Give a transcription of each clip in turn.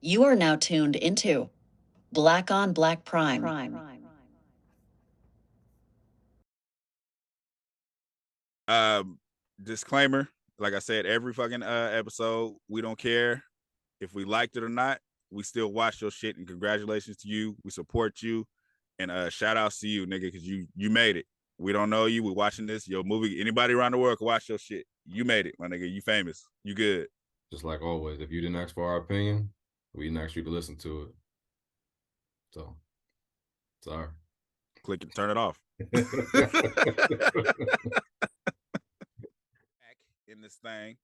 You are now tuned into Black on Black Prime. Disclaimer, like I said, every fucking episode, we don't care if we liked it or not. We still watch your shit, and congratulations to you. We support you, and shout outs to you, nigga, because you made it. We don't know you. We watching this. Your movie. Anybody around the world can watch your shit. You made it, my nigga. You famous. You good. Just like always, if you didn't ask for our opinion, we didn't ask you to listen to it. So, sorry. Click and turn it off. Back in this thing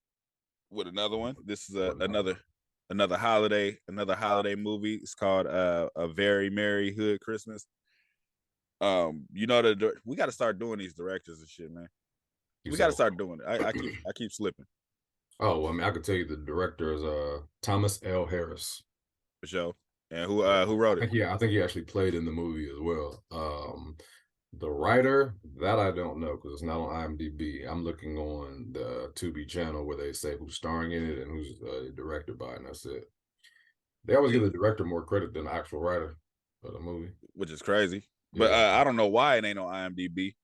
with another one. This is another holiday movie. It's called A Very Merry Hood Christmas. You know, we got to start doing these directors and shit, man. We got to start doing it. I keep slipping. Oh, I mean, I could tell you the director is Thomas L. Harris. For sure. And who wrote it? I think he actually played in the movie as well. The writer, that I don't know because it's not on IMDb. I'm looking on the Tubi channel where they say who's starring in it and who's directed by it, and that's it. They always give the director more credit than the actual writer of the movie, which is crazy. But I don't know why it ain't on IMDb,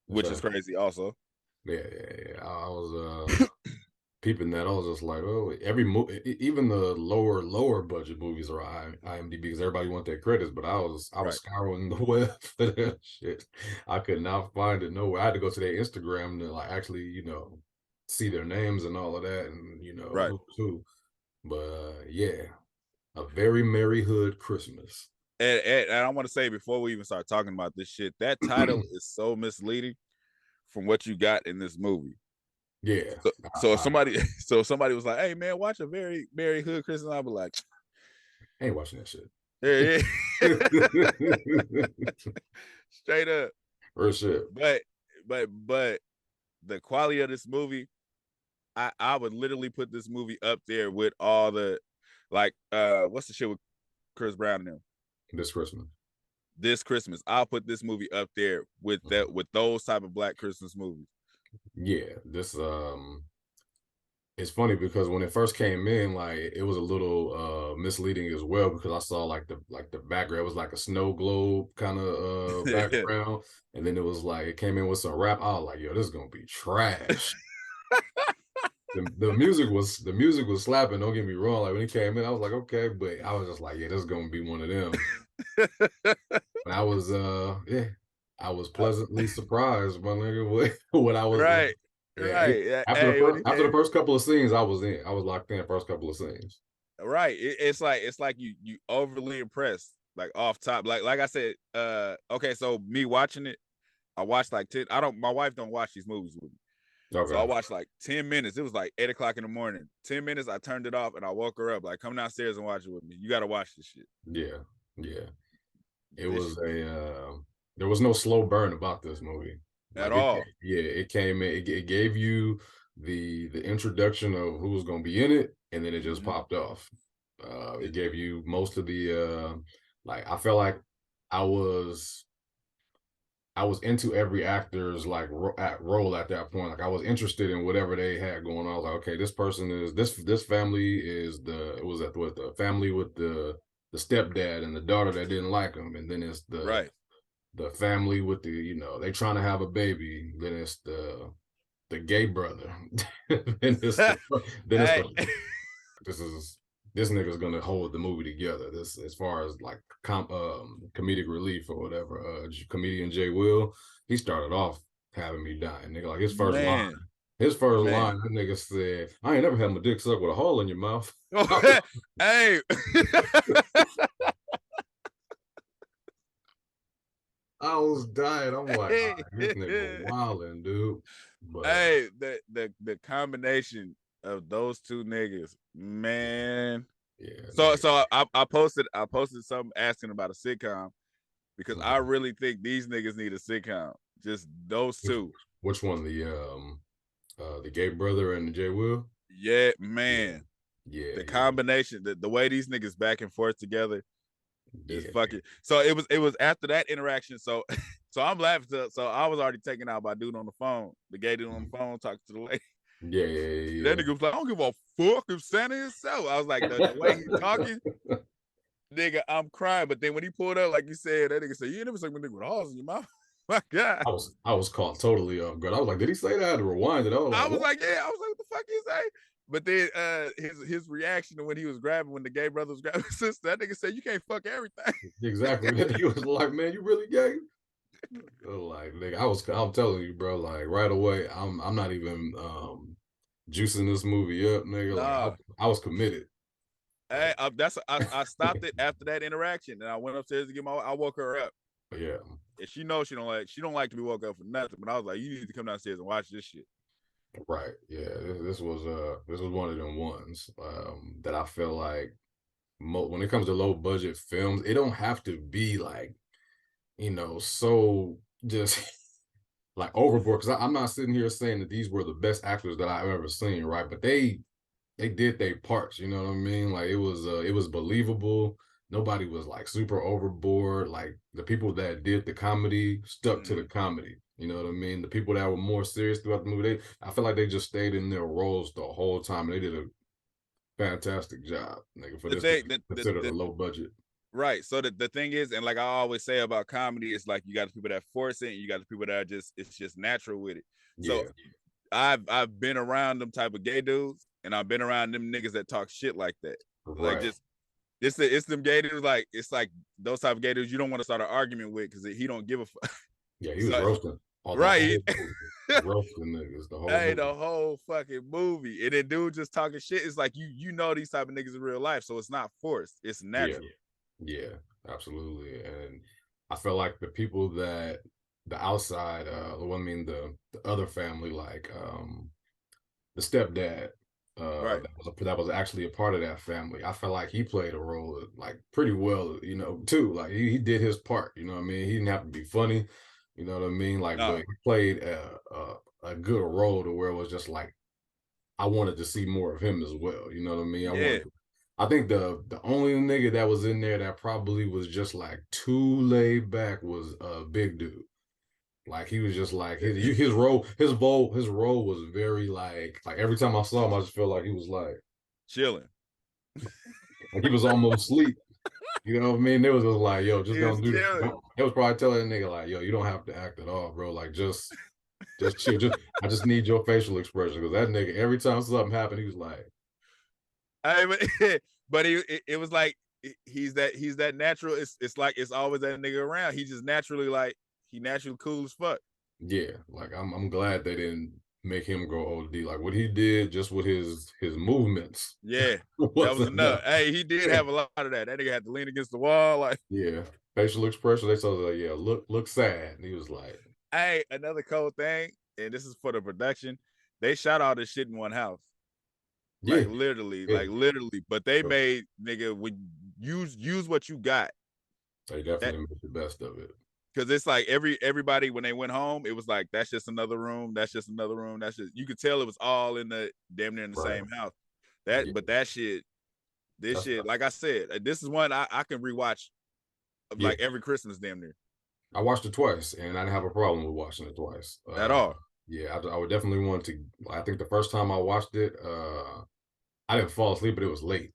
which is crazy also. Yeah. I was peeping that. I was just like, oh, every movie, even the lower budget movies are on IMDb because everybody want their credits. But I was scouring the web for that shit. I could not find it nowhere. I had to go to their Instagram to like actually, see their names and all of that, and who's who. But yeah, A Very Merry Hood Christmas. And I want to say before we even start talking about this shit, that title is so misleading from what you got in this movie. Yeah. So if somebody was like, "Hey man, watch A Very Merry Hood Christmas," I'd be like, "I ain't watching that shit." Yeah. Straight up. For sure. But the quality of this movie, I would literally put this movie up there with all the what's the shit with Chris Brown and them? This Christmas. I'll put this movie up there with that, with those type of Black Christmas movies. Yeah, this it's funny because when it first came in, like it was a little misleading as well because I saw like the background, it was like a snow globe kind of background, and then it came in with some rap. I was like, yo, this is gonna be trash. the music was slapping, don't get me wrong. Like when it came in, I was like, okay, but I was just like, yeah, this is gonna be one of them. And I was I was pleasantly surprised, my nigga, what I was right. After the first couple of scenes, I was locked in. First couple of scenes. Right. It's like you overly impressed, like off top. Like I said, okay, so me watching it, I watched like 10. My wife don't watch these movies with me. Okay. So I watched like 10 minutes. It was like 8 o'clock in the morning. 10 minutes, I turned it off and I woke her up. Like, come downstairs and watch it with me. You gotta watch this shit. Yeah. It was there was no slow burn about this movie. At all. It came in, it gave you the introduction of who was gonna be in it, and then it just popped off. It gave you most of the I felt like I was into every actor's role at that point. Like I was interested in whatever they had going on. I was like, okay, this person is this family is the family with the stepdad and the daughter that didn't like him, and then it's the family with the they trying to have a baby. Then it's the gay brother. This nigga's gonna hold the movie together. This as far as like comedic relief or whatever. Comedian Jay Will, he started off having me dying, nigga. Like his first line. His first line, that nigga said, "I ain't never had my dick sucked with a hole in your mouth." Hey. I was dying. I'm like, this nigga wilding, dude. But, hey, the combination of those two niggas, man. Yeah. So I posted something asking about a sitcom because I really think these niggas need a sitcom. Just those two. Which one? The gay brother and the Jay Will? Yeah, man. Yeah. The combination, the way these niggas back and forth together. It's fucking. So it was after that interaction. So I'm laughing. So I was already taken out by dude on the phone, the gay dude on the phone talking to the lady. That nigga was like, I don't give a fuck if Santa is so. I was like, the way he talking, nigga, I'm crying. But then when he pulled up, like you said, that nigga said, you never suck my nigga with a horse in your mouth. My God. I was caught totally off guard. I was like, did he say that? I had to rewind it. I was What? like, yeah. I was like, what the fuck you say? But then his reaction to when he was grabbing, when the gay brother was grabbing his sister, that nigga said, you can't fuck everything. Exactly. He was like, man, you really gay? Like, nigga, I'm telling you, bro, like right away, I'm not even juicing this movie up, nigga. Nah. Like I was committed. Hey, I stopped it after that interaction, and I went upstairs to I woke her up. Yeah. And she knows she don't like to be woke up for nothing. But I was like, you need to come downstairs and watch this shit. Right. Yeah. This was one of them ones that I feel like when it comes to low budget films, it don't have to be like, so just like overboard. Because I'm not sitting here saying that these were the best actors that I've ever seen, right? But they did their parts, you know what I mean? Like it was believable. Nobody was like super overboard. Like the people that did the comedy stuck to the comedy. You know what I mean? The people that were more serious throughout the movie, I feel like they just stayed in their roles the whole time. And they did a fantastic job, nigga, for this considered a low budget. Right. So the thing is, and like I always say about comedy, it's like you got the people that force it, and you got the people that are it's just natural with it. So I've been around them type of gay dudes, and I've been around them niggas that talk shit like that. Right. Like just it's them gay dudes, like it's like those type of gay dudes you don't want to start an argument with because he don't give a fuck. Yeah, he was roasting. Right. Roasting niggas the whole movie. The whole fucking movie. And then dude just talking shit. It's like you know these type of niggas in real life, so it's not forced. It's natural. Yeah, absolutely. And I feel like the people that the outside, the other family, like the stepdad, that was actually a part of that family. I felt like he played a role like pretty well, too. Like he did his part, you know what I mean? He didn't have to be funny, you know what I mean? Like, but he played a good role to where it was just like, I wanted to see more of him as well, you know what I mean? I think the only nigga that was in there that probably was just like too laid back was a big dude. Like he was just like his role was very like every time I saw him, I just felt like he was like chilling. Like he was almost asleep. You know what I mean? They was just like, yo, just don't do that. It was probably telling that nigga like, yo, you don't have to act at all, bro. Like just chill. I just need your facial expression. Because that nigga, every time something happened, he was like, but it was like he's that natural. It's like it's always that nigga around. He just naturally he naturally cool as fuck. Yeah, like I'm glad they didn't make him go OD. Like what he did just with his movements. Yeah, that was enough. Hey, he did have a lot of that. That nigga had to lean against the wall. Like facial expression. They saw like, yeah, look sad. And he was like, hey, another cool thing, and this is for the production. They shot all this shit in one house. Like literally. But they made nigga when use what you got. They definitely made the best of it. Because it's like everybody when they went home, it was like that's just another room. That's just another room. That's just you could tell it was all in the damn near in the same house. But that shit, shit, like I said, this is one I can rewatch like every Christmas damn near. I watched it twice, and I didn't have a problem with watching it twice at all. Yeah, I would definitely want to. I think the first time I watched it, I didn't fall asleep, but it was late.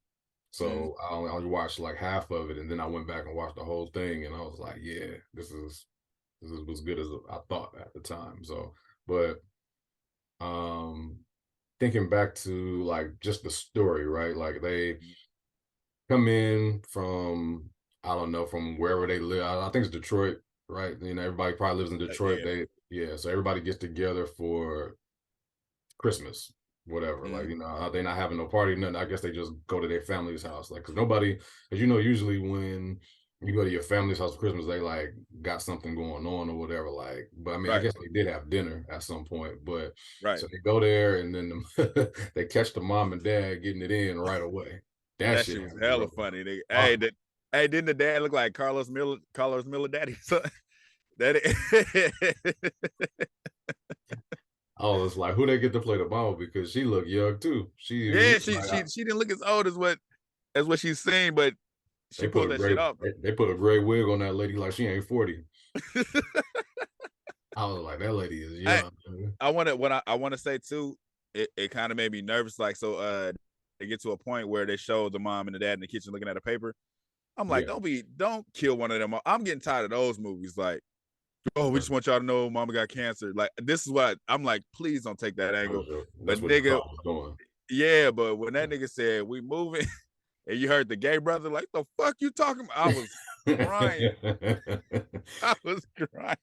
So I only watched like half of it, and then I went back and watched the whole thing, and I was like, yeah, this is as good as I thought at the time. So, but thinking back to like just the story, right? Like they come in from, I don't know, from wherever they live. I think it's Detroit, right? You know, everybody probably lives in Detroit. So everybody gets together for Christmas, whatever. Like, you know, they're not having no party, nothing. I guess they just go to their family's house. Like, because nobody, as you know, usually when you go to your family's house for Christmas, they like got something going on or whatever. Like, but I mean, I guess they did have dinner at some point. But so they go there and then they catch the mom and dad getting it in right away. That shit was hella funny. Hey, didn't the dad look like Carlos Miller daddy? I was like, who they get to play the mama, because she looked young too. She didn't look as old as what she's saying, but she pulled that shit off. They put a gray wig on that lady like she ain't 40. I was like, that lady is young. I want to say too, it kind of made me nervous. Like, so they get to a point where they show the mom and the dad in the kitchen looking at a paper. I'm like, don't kill one of them. I'm getting tired of those movies. Like, oh, we just want y'all to know mama got cancer. Like, this is what I'm like, please don't take that angle. That's But what the nigga, thought was going. yeah, but when that nigga said we moving and you heard the gay brother, like, the fuck you talking about? I was crying. I was crying.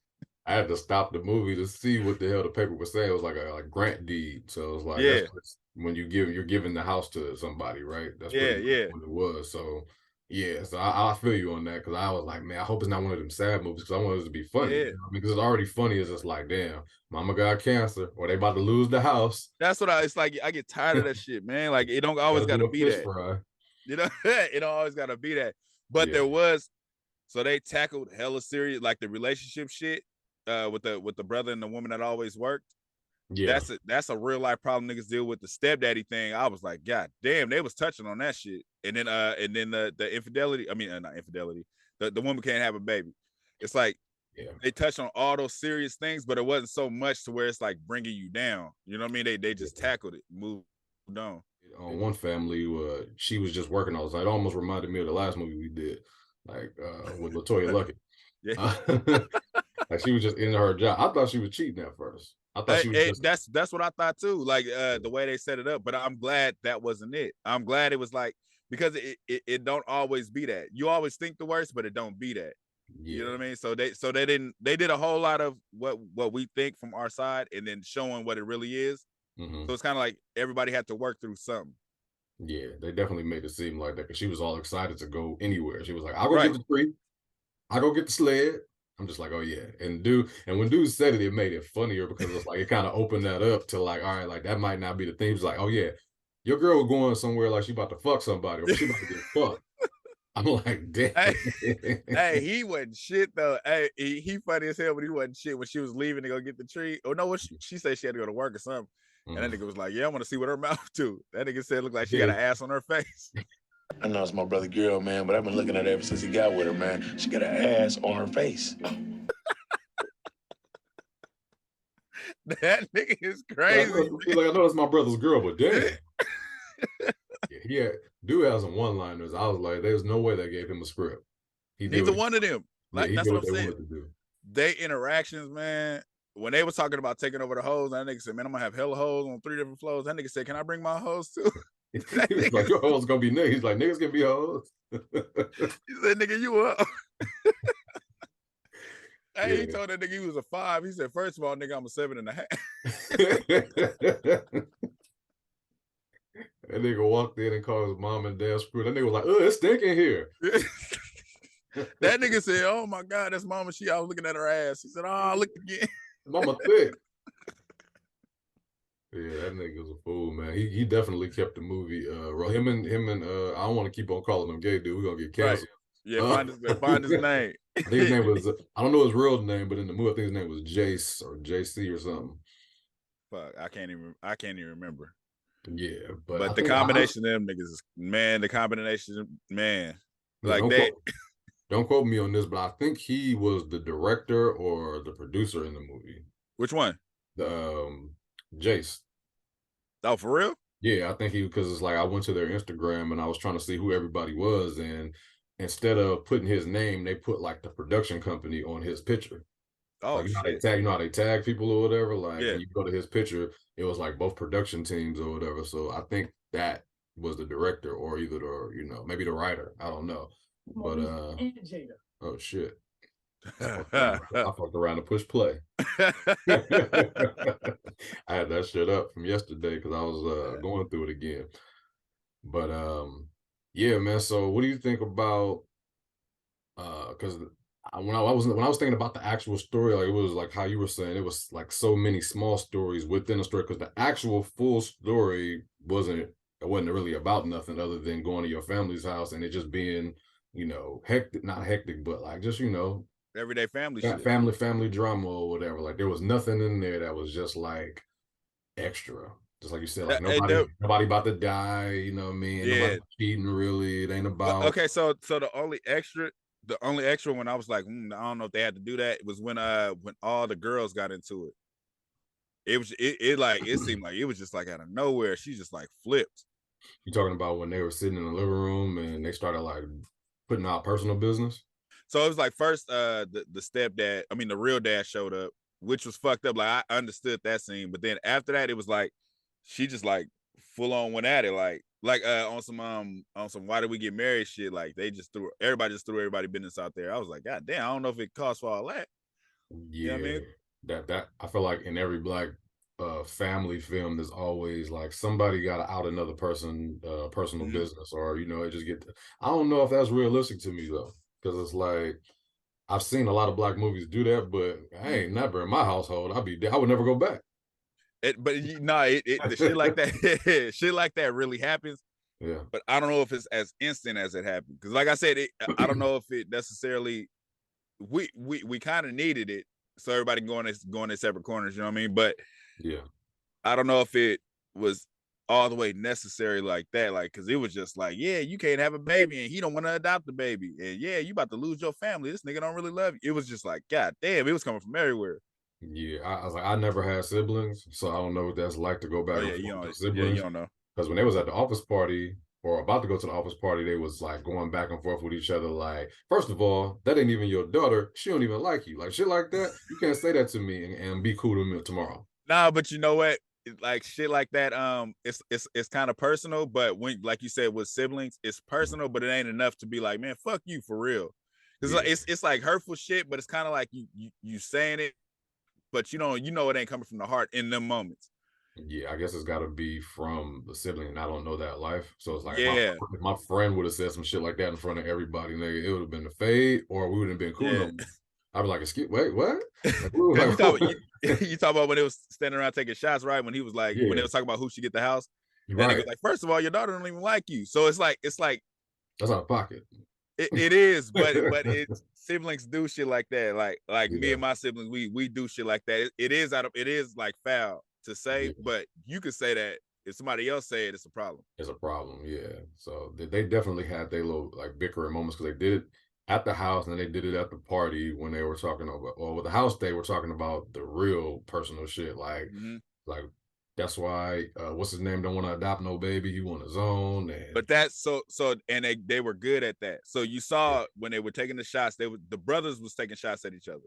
I had to stop the movie to see what the hell the paper was saying. It was like a grant deed. So it was like, Yeah. that's when you're giving the house to somebody, right? That's what it was. So yeah, so I feel you on that, because I was like, man, I hope it's not one of them sad movies, because I want it to be funny. Yeah. You know what I mean? Because it's already funny. It's just like, damn, mama got cancer, or they about to lose the house. That's what it's like. I get tired of that shit, man. Like, it don't always gotta be that. Fry. You know, it don't always gotta be that. But there was, so they tackled hella serious, like the relationship shit with the brother and the woman that always worked. Yeah, that's a real life problem niggas deal with. The stepdaddy thing, I was like, God damn, they was touching on that shit. And then the infidelity, I mean, not infidelity, the woman can't have a baby. It's like, they touched on all those serious things, but it wasn't so much to where it's like bringing you down. You know what I mean? They just tackled it, moved on. On one family, she was just working all the time. It almost reminded me of the last movie we did, like with LaToya Luckett. Yeah. Like, she was just in her job. I thought she was cheating at first. I thought she was that's what I thought too. Like the way they set it up. But I'm glad that wasn't it. I'm glad it was like, because it don't always be that. You always think the worst, but it don't be that. Yeah. You know what I mean? So they did a whole lot of what we think from our side, and then showing what it really is. Mm-hmm. So it's kind of like everybody had to work through something. Yeah, they definitely made it seem like that, because she was all excited to go anywhere. She was like, I'll go get the tree. I'll go get the sled. I'm just like, oh yeah. And when dude said it made it funnier, because it's like, it kind of opened that up to like, all right, like that might not be the thing. He was like, oh yeah, your girl was going somewhere like she about to fuck somebody, or she about to get fucked. I'm like, damn. Hey, he wasn't shit though. Hey, he funny as hell, but he wasn't shit when she was leaving to go get the tree. Oh no, what she said she had to go to work or something. And that nigga was like, yeah, I want to see what her mouth do. That nigga said it looked like she got an ass on her face. I know it's my brother girl, man, but I've been looking at her ever since he got with her, man. She got an ass on her face. That nigga is crazy. He's like, I know it's my brother's girl, but damn. Dude has some one-liners. I was like, there's no way they gave him a script. Neither one of them. Like, that's what I'm saying. To do. They interactions, man. When they were talking about taking over the hose, that nigga said, man, I'm gonna have hella hoes on 3 different floors. That nigga said, can I bring my hoes too? He was like, your hoes gonna be niggas. He's like, niggas can be hoes. He said, nigga, you up. Hey, he told that nigga he was a 5. He said, first of all, nigga, I'm a 7.5. That nigga walked in and called his mom and dad screwed. That nigga was like, oh, it's stinking here. That nigga said, oh my God, that's mama. I was looking at her ass. He said, oh, look again. Mama thick. Yeah, that nigga's a fool, man. He definitely kept the movie. Him and I don't want to keep on calling him gay, dude. We're gonna get canceled. Right. Yeah, find his name. I think his name was, I don't know his real name, but in the movie, I think his name was Jace or JC or something. Fuck, I can't even remember. Yeah, but the combination of them niggas is, man, like don't quote me on this, but I think he was the director or the producer in the movie. Which one? The Jace. Oh, for real? Yeah, I think because it's like, I went to their Instagram and I was trying to see who everybody was, and instead of putting his name, they put like the production company on his picture. Oh, like, shit. You know how they tag people or whatever? Like, when you go to his picture, it was like both production teams or whatever. So I think that was the director, or either maybe the writer. I don't know. But oh shit. I fucked around and push play. I had that shit up from yesterday because I was going through it again. But yeah, man. So what do you think about because when I was thinking about the actual story, like, it was like how you were saying, it was like so many small stories within the story, because the actual full story wasn't really about nothing other than going to your family's house and it just being, hectic, not hectic, but like just, everyday family shit. Family drama or whatever. Like, there was nothing in there that was just like extra. Just like you said, like nobody about to die, you know what I mean? Yeah. Nobody cheating, really. It ain't about. Okay, so the only extra when I was like, I don't know if they had to do that, was when all the girls got into it. it seemed like it was just like out of nowhere. She just like flipped. You talking about when they were sitting in the living room and they started like putting out personal business? So it was like first the stepdad, I mean the real dad showed up, which was fucked up. Like I understood that scene, but then after that it was like she just like full on went at it like on some why did we get married shit. Like they just threw everybody business out there. I was like, God damn, I don't know if it costs for all that. Yeah, you know what I mean? that I feel like in every black family film, there's always like somebody got to out another person personal business, or it just I don't know if that's realistic to me though, because it's like I've seen a lot of black movies do that, but I ain't never in my household. I would never go back. The shit like that, shit like that really happens. Yeah, but I don't know if it's as instant as it happened. Because like I said, I don't know if it necessarily. We kind of needed it, so everybody going their separate corners. You know what I mean? But yeah, I don't know if it was all the way necessary like that. Like, because it was just like, yeah, you can't have a baby, and he don't want to adopt the baby, and yeah, you about to lose your family. This nigga don't really love you. It was just like, God damn, it was coming from everywhere. Yeah, I was like, I never had siblings, so I don't know what that's like to go back and forth with siblings. Yeah, you don't know. Because when they was at the office party or about to go to the office party, they was like going back and forth with each other. Like, first of all, that ain't even your daughter. She don't even like you. Like shit like that. You can't say that to me and be cool to me tomorrow. Nah, but you know what? Like shit like that, it's kind of personal. But when, like you said, with siblings, it's personal, but it ain't enough to be like, man, fuck you for real. Because it's like hurtful shit, but it's kind of like you saying it, but you know it ain't coming from the heart in them moments. Yeah, I guess it's got to be from the sibling, and I don't know that life. So it's like, yeah, if my friend would have said some shit like that in front of everybody, nigga, it would have been a fade, or we would have been cool. Yeah. No more. I'd be like, excuse, wait, what? Like, you talk about when they was standing around taking shots, right? When he was like, when they was talking about who should get the house, and he was like, first of all, your daughter don't even like you. So it's like that's out of pocket. It is, but it's siblings do shit like that. Like me and my siblings, we do shit like that. It is like foul to say, but you could say that if somebody else say it, it's a problem. It's a problem, yeah. So they definitely had their little like bickering moments because they did it at the house and then they did it at the party when they were talking about. Well, with the house, they were talking about the real personal shit, like that's why what's his name don't want to adopt no baby. He want his own. And but that's so and they were good at that. So you saw when they were taking the shots, the brothers was taking shots at each other.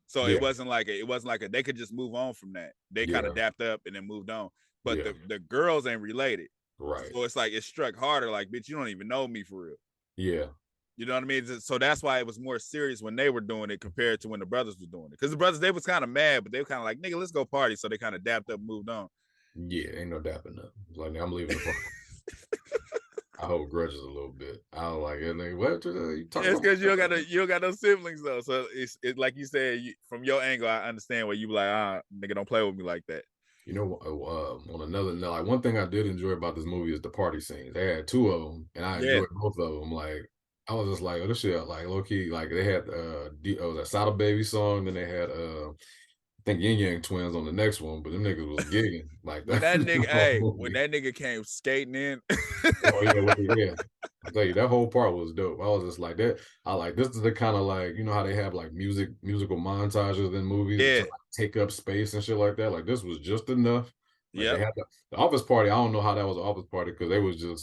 So it wasn't like they could just move on from that. They kind of dapped up and then moved on. But the girls ain't related. Right. So it's like it struck harder, like, bitch, you don't even know me for real. Yeah. You know what I mean? So that's why it was more serious when they were doing it compared to when the brothers were doing it. Because the brothers, they was kind of mad, but they were kind of like, nigga, let's go party. So they kind of dapped up and moved on. Yeah, ain't no dapping up. Like, I'm leaving the party. I hold grudges a little bit. I don't like it. Like, what you talking about? It's because you don't got no siblings though. So it's like you said, from your angle, I understand where you be like, nigga, don't play with me like that. You know, on another note, like one thing I did enjoy about this movie is the party scenes. They had two of them, and I enjoyed both of them. Like, I was just like, oh, this shit, like low key. Like they had was a Sada Baby song, then they had I think Yin Yang Twins on the next one, but them niggas was gigging like that. When that nigga came skating in. Oh yeah. I tell you, that whole part was dope. I was just like that. I like this is the kind of like, you know how they have like musical montages in movies to like take up space and shit like that. Like this was just enough. Like they had the office party. I don't know how that was an office party because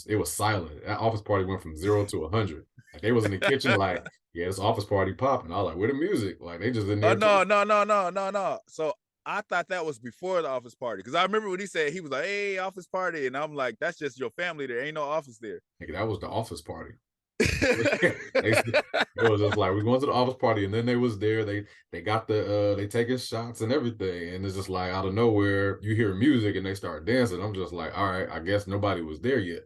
it was silent. That office party went from 0 to 100. Like they was in the kitchen like, yeah, it's office party popping. I was like, where the music? Like they just in there. No. So I thought that was before the office party because I remember when he said he was like, "Hey, office party," and I'm like, "That's just your family. There ain't no office there." Nigga, that was the office party. It was just like we going to the office party, and then they was there. They got they taking shots and everything, and it's just like out of nowhere you hear music and they start dancing. I'm just like, all right, I guess nobody was there yet.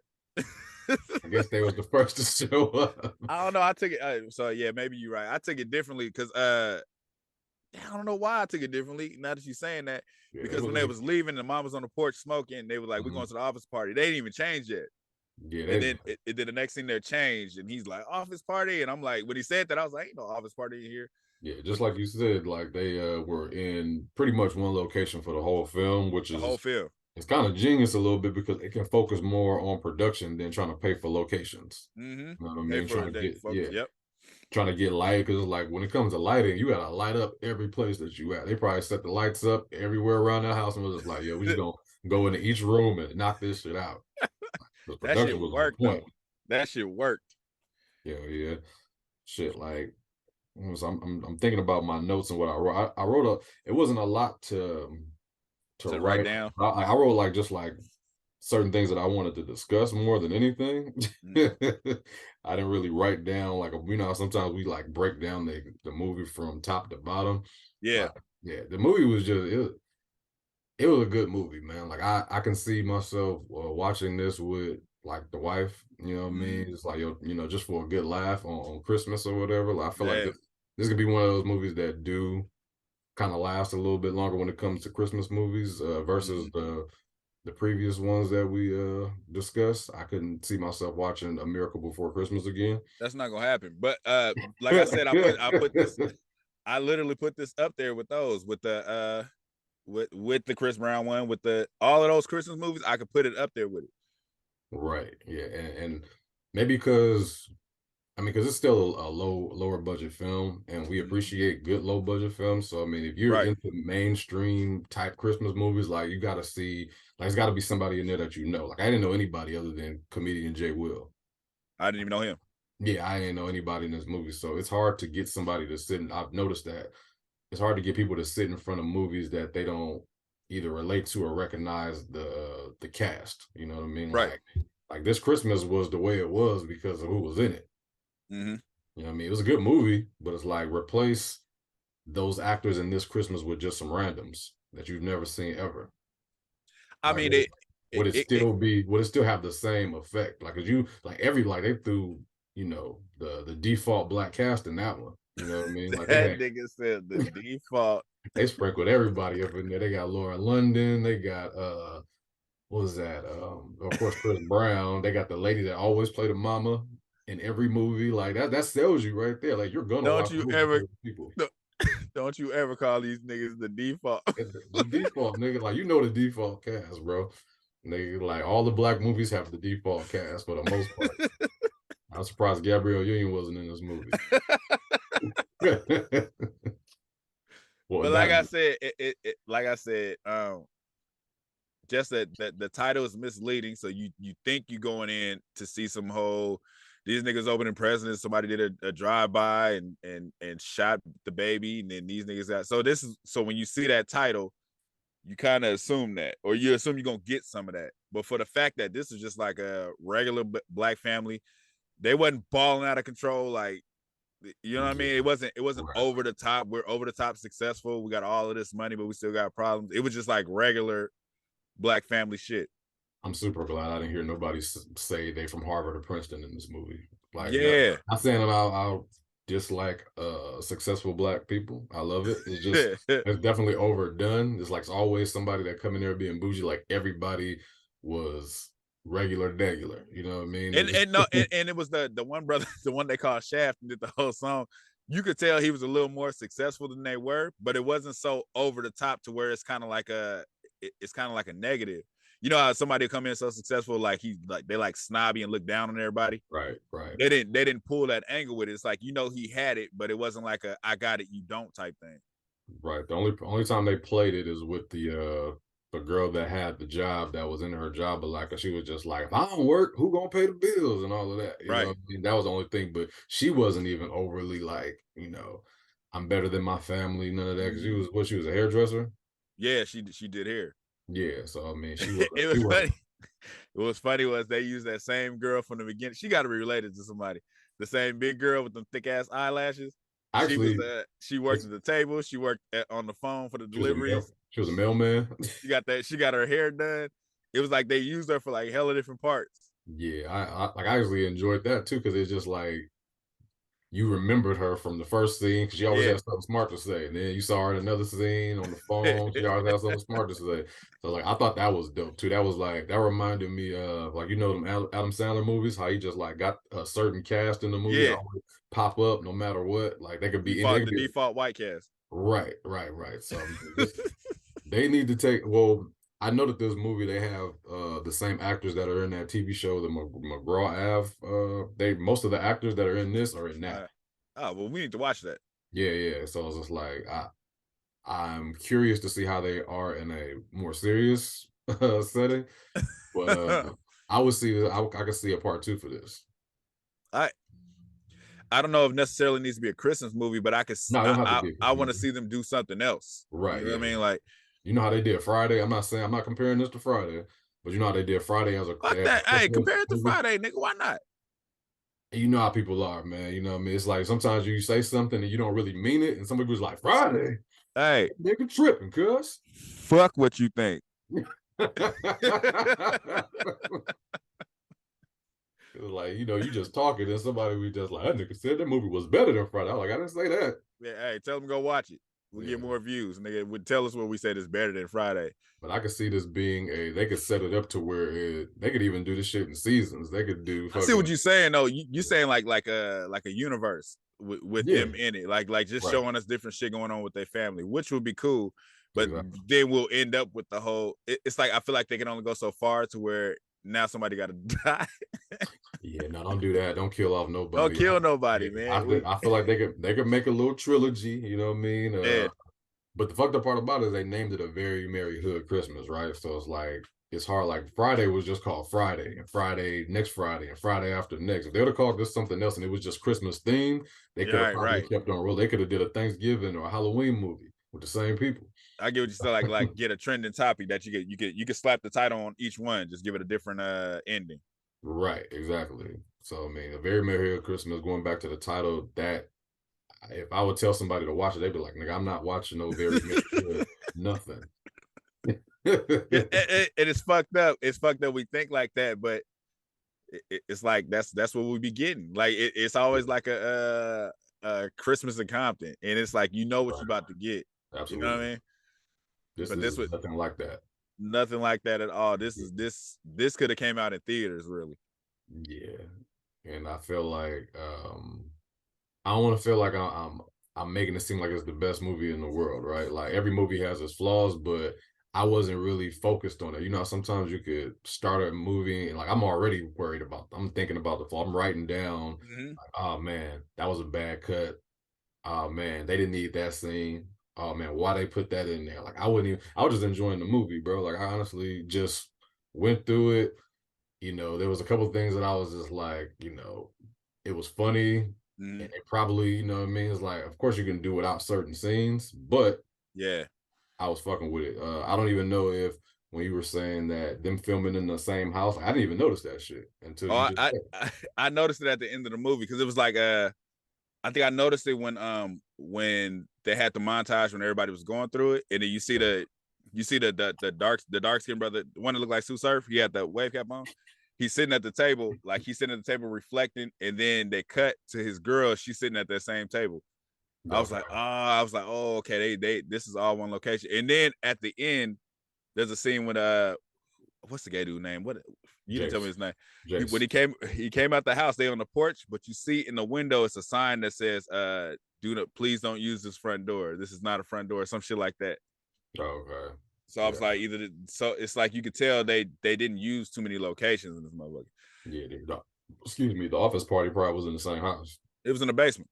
I guess they was the first to show up. I don't know. I took it. So yeah, maybe you're right. I took it differently because I don't know why I took it differently. Now that you're saying that, because when they was leaving, the mom was on the porch smoking. They were like, "We're going to the office party." They didn't even change yet. Yeah, and then it did the next thing they're changed, and he's like, "Office party," and I'm like, when he said that, I was like, "Ain't no office party in here." Yeah, just like you said, like they were in pretty much one location for the whole film, which is the whole film. It's kind of genius a little bit because it can focus more on production than trying to pay for locations. Mm-hmm. You know what I mean? Yep. trying to get light, because like when it comes to lighting, you gotta light up every place that you at. They probably set the lights up everywhere around the house and was just like, yo, we just gonna go into each room and knock this shit out. The That shit production was on worked point. though. That shit worked. Yeah. Shit, like I'm thinking about my notes and what I wrote. I wrote it wasn't a lot to write down. I wrote like just like certain things that I wanted to discuss more than anything. I didn't really write down like sometimes we like break down the movie from top to bottom. Yeah. Like, yeah, the movie was just it was a good movie, man. Like I can see myself watching this with like the wife, you know what I mean? It's like, just for a good laugh on Christmas or whatever. Like, I feel like this could be one of those movies that do kind of last a little bit longer when it comes to Christmas movies versus the previous ones that we discussed. I couldn't see myself watching A Miracle Before Christmas again. That's not gonna happen. But like I said, I put this, I literally put this up there with those, with the with the Chris Brown one, with all of those Christmas movies. I could put it up there with it. Right. Yeah. And maybe because it's still a lower budget film, and we appreciate good low budget films. So I mean, if you're into mainstream type Christmas movies, like you got to see, like it's got to be somebody in there that you know. Like I didn't know anybody other than comedian Jay Will. I didn't even know him. Yeah, I didn't know anybody in this movie, so it's hard to get somebody to sit. I've noticed that it's hard to get people to sit in front of movies that they don't either relate to or recognize the cast. You know what I mean? Right. Like this Christmas was the way it was because of who was in it. Mm-hmm. You know what I mean? It was a good movie, but it's like replace those actors in this Christmas with just some randoms that you've never seen ever. I mean, would it still have the same effect? Like, they threw, the default black cast in that one. You know what I mean? Like that nigga said the default. They sprinkled everybody up in there. They got Laura London. They got what was that? Of course, Chris Brown. They got the lady that always played a mama in every movie. Like that sells you right there. Like you're gonna watch people. Don't you ever call these niggas the default? The default, nigga. Like the default cast, bro. Nigga, like all the black movies have the default cast for the most part. I'm surprised Gabrielle Union wasn't in this movie. Well, but like I said, just that the title is misleading. So you think you're going in to see some whole these niggas opening presents. Somebody did a drive-by and shot the baby, and then these niggas got. So when you see that title, you kind of assume that, or you assume you're gonna get some of that. But for the fact that this is just like a regular black family, they wasn't balling out of control. Like, you know what I mean? It wasn't right. Over the top. We're over the top successful. We got all of this money, but we still got problems. It was just like regular black family shit. I'm super glad I didn't hear nobody say they from Harvard or Princeton in this movie. Like, yeah, I'm saying I'll dislike successful black people. I love it. It's just it's definitely overdone. It's like it's always somebody that come in there being bougie. Like everybody was regular. You know what I mean? And it was the one brother, the one they called Shaft, and did the whole song. You could tell he was a little more successful than they were, but it wasn't so over the top to where it's kind of like a negative. You know how somebody come in so successful, like they like snobby and look down on everybody. Right. They didn't pull that angle with it. It's like, he had it, but it wasn't like a I got it, you don't type thing. Right. The only time they played it is with the girl that had the job that was in her job, but like she was just like, if I don't work, who gonna pay the bills and all of that? You know what I mean? That was the only thing, but she wasn't even overly like, I'm better than my family, none of that. Because she was a hairdresser. Yeah, she did hair. Yeah, so I mean, it was funny. What was funny was they used that same girl from the beginning. She got to be related to somebody. The same big girl with them thick ass eyelashes. Actually, she worked at the table. She worked on the phone for the deliveries. She was a mailman. She got her hair done. It was like they used her for like hella different parts. Yeah, I actually enjoyed that too, because it's just like you remembered her from the first scene because she always had something smart to say. And then you saw her in another scene on the phone. She always had something smart to say. So like I thought that was dope too. That was like that reminded me of like them Adam Sandler movies, how he just like got a certain cast in the movie that always pop up no matter what. Like they could be default white cast. Right. So they need to take I know that this movie they have the same actors that are in that TV show, the McGraw Ave. Most of the actors that are in this are in that. Oh well, we need to watch that. Yeah. So it's just like I'm curious to see how they are in a more serious setting, but I would see I could see a part 2 for this. I don't know if necessarily needs to be a Christmas movie, but No, it don't have to be a I Christmas want to movie. see them do something else. Right? You know Yeah. what I mean? Like, You know how they did Friday. I'm not comparing this to Friday, but you know how they did Friday as a fuck that. Hey, Christmas compare it to movie. Friday, nigga. Why not? You know how people are, man. You know what I mean? It's like sometimes you say something and you don't really mean it, and some people's like, Friday, Hey, nigga tripping, cuz. fuck what you think. It was like, you just talking, and somebody we just like, that nigga said that movie was better than Friday. I was like, I didn't say that. Yeah, hey, tell them to go watch it. We'll get Yeah. more views. Nigga would tell us what we said is better than Friday. But I could see this being they could set it up to where they could even do this shit in seasons. They could do I see what you're saying though. You saying like a universe with Yeah. them in it, like just Right. showing us different shit going on with their family, which would be cool. But Exactly. then we'll end up with the whole. It's like I feel like they can only go so far to where now somebody got to die. Yeah, no, don't do that. Don't kill off nobody. Don't kill nobody, Yeah, man. I feel like they could make a little trilogy. You know what I mean? Yeah. But the fucked up part about it is they named it A Very Merry Hood Christmas, right? So it's like it's hard. Like Friday was just called Friday, and Friday next Friday, and Friday after next. If they would have called this something else and it was just Christmas themed, they could have probably kept on roll. They could have did a Thanksgiving or a Halloween movie with the same people. I get what you said. Like get a trending topic that you can slap the title on each one. Just give it a different ending. Right, exactly. So I mean, A Very Merry Hood Christmas. Going back to the title, that if I would tell somebody to watch it, they'd be like, "Nigga, I'm not watching no Very Merry Hood, nothing." It's fucked up. It's fucked up. We think like that, but it's like that's what we be getting. Like it's always like a Christmas in Compton, and it's like what you're about to get. Absolutely. You know what I mean? This is nothing like that. Nothing like that at all. This could have came out in theaters, really. Yeah, and I feel like I don't want to feel like I'm making it seem like it's the best movie in the world, right? Like every movie has its flaws, but I wasn't really focused on it. You know, sometimes you could start a movie and like I'm already worried about. I'm thinking about the flaw. I'm writing down. Like, oh man, that was a bad cut. Oh man, they didn't need that scene. Oh man, why they put that in there? Like I wouldn't even. I was just enjoying the movie, bro. Like I honestly just went through it. You know, there was a couple of things that I was just like, it was funny. And they probably, you know what I mean? It's like, of course you can do without certain scenes, but yeah, I was fucking with it. I don't even know if when you were saying that them filming in the same house, I didn't even notice that shit until you just said it. I noticed it at the end of the movie because it was like I think I noticed it when they had the montage when everybody was going through it, and then you see the dark skinned brother, the one that looked like Sue Surf, he had the wave cap on. He's sitting at the table, like he's sitting at the table reflecting, and then they cut to his girl. She's sitting at that same table. I was like, oh, okay, they this is all one location. And then at the end, there's a scene with what's the gay dude name? What you didn't tell me his name. When he came out the house, they on the porch, but you see in the window it's a sign that says, please don't use this front door. This is not a front door, some shit like that. Okay. So I was like, so it's like you could tell they didn't use too many locations in this motherfucker. Yeah, excuse me, the office party probably was in the same house. It was in the basement.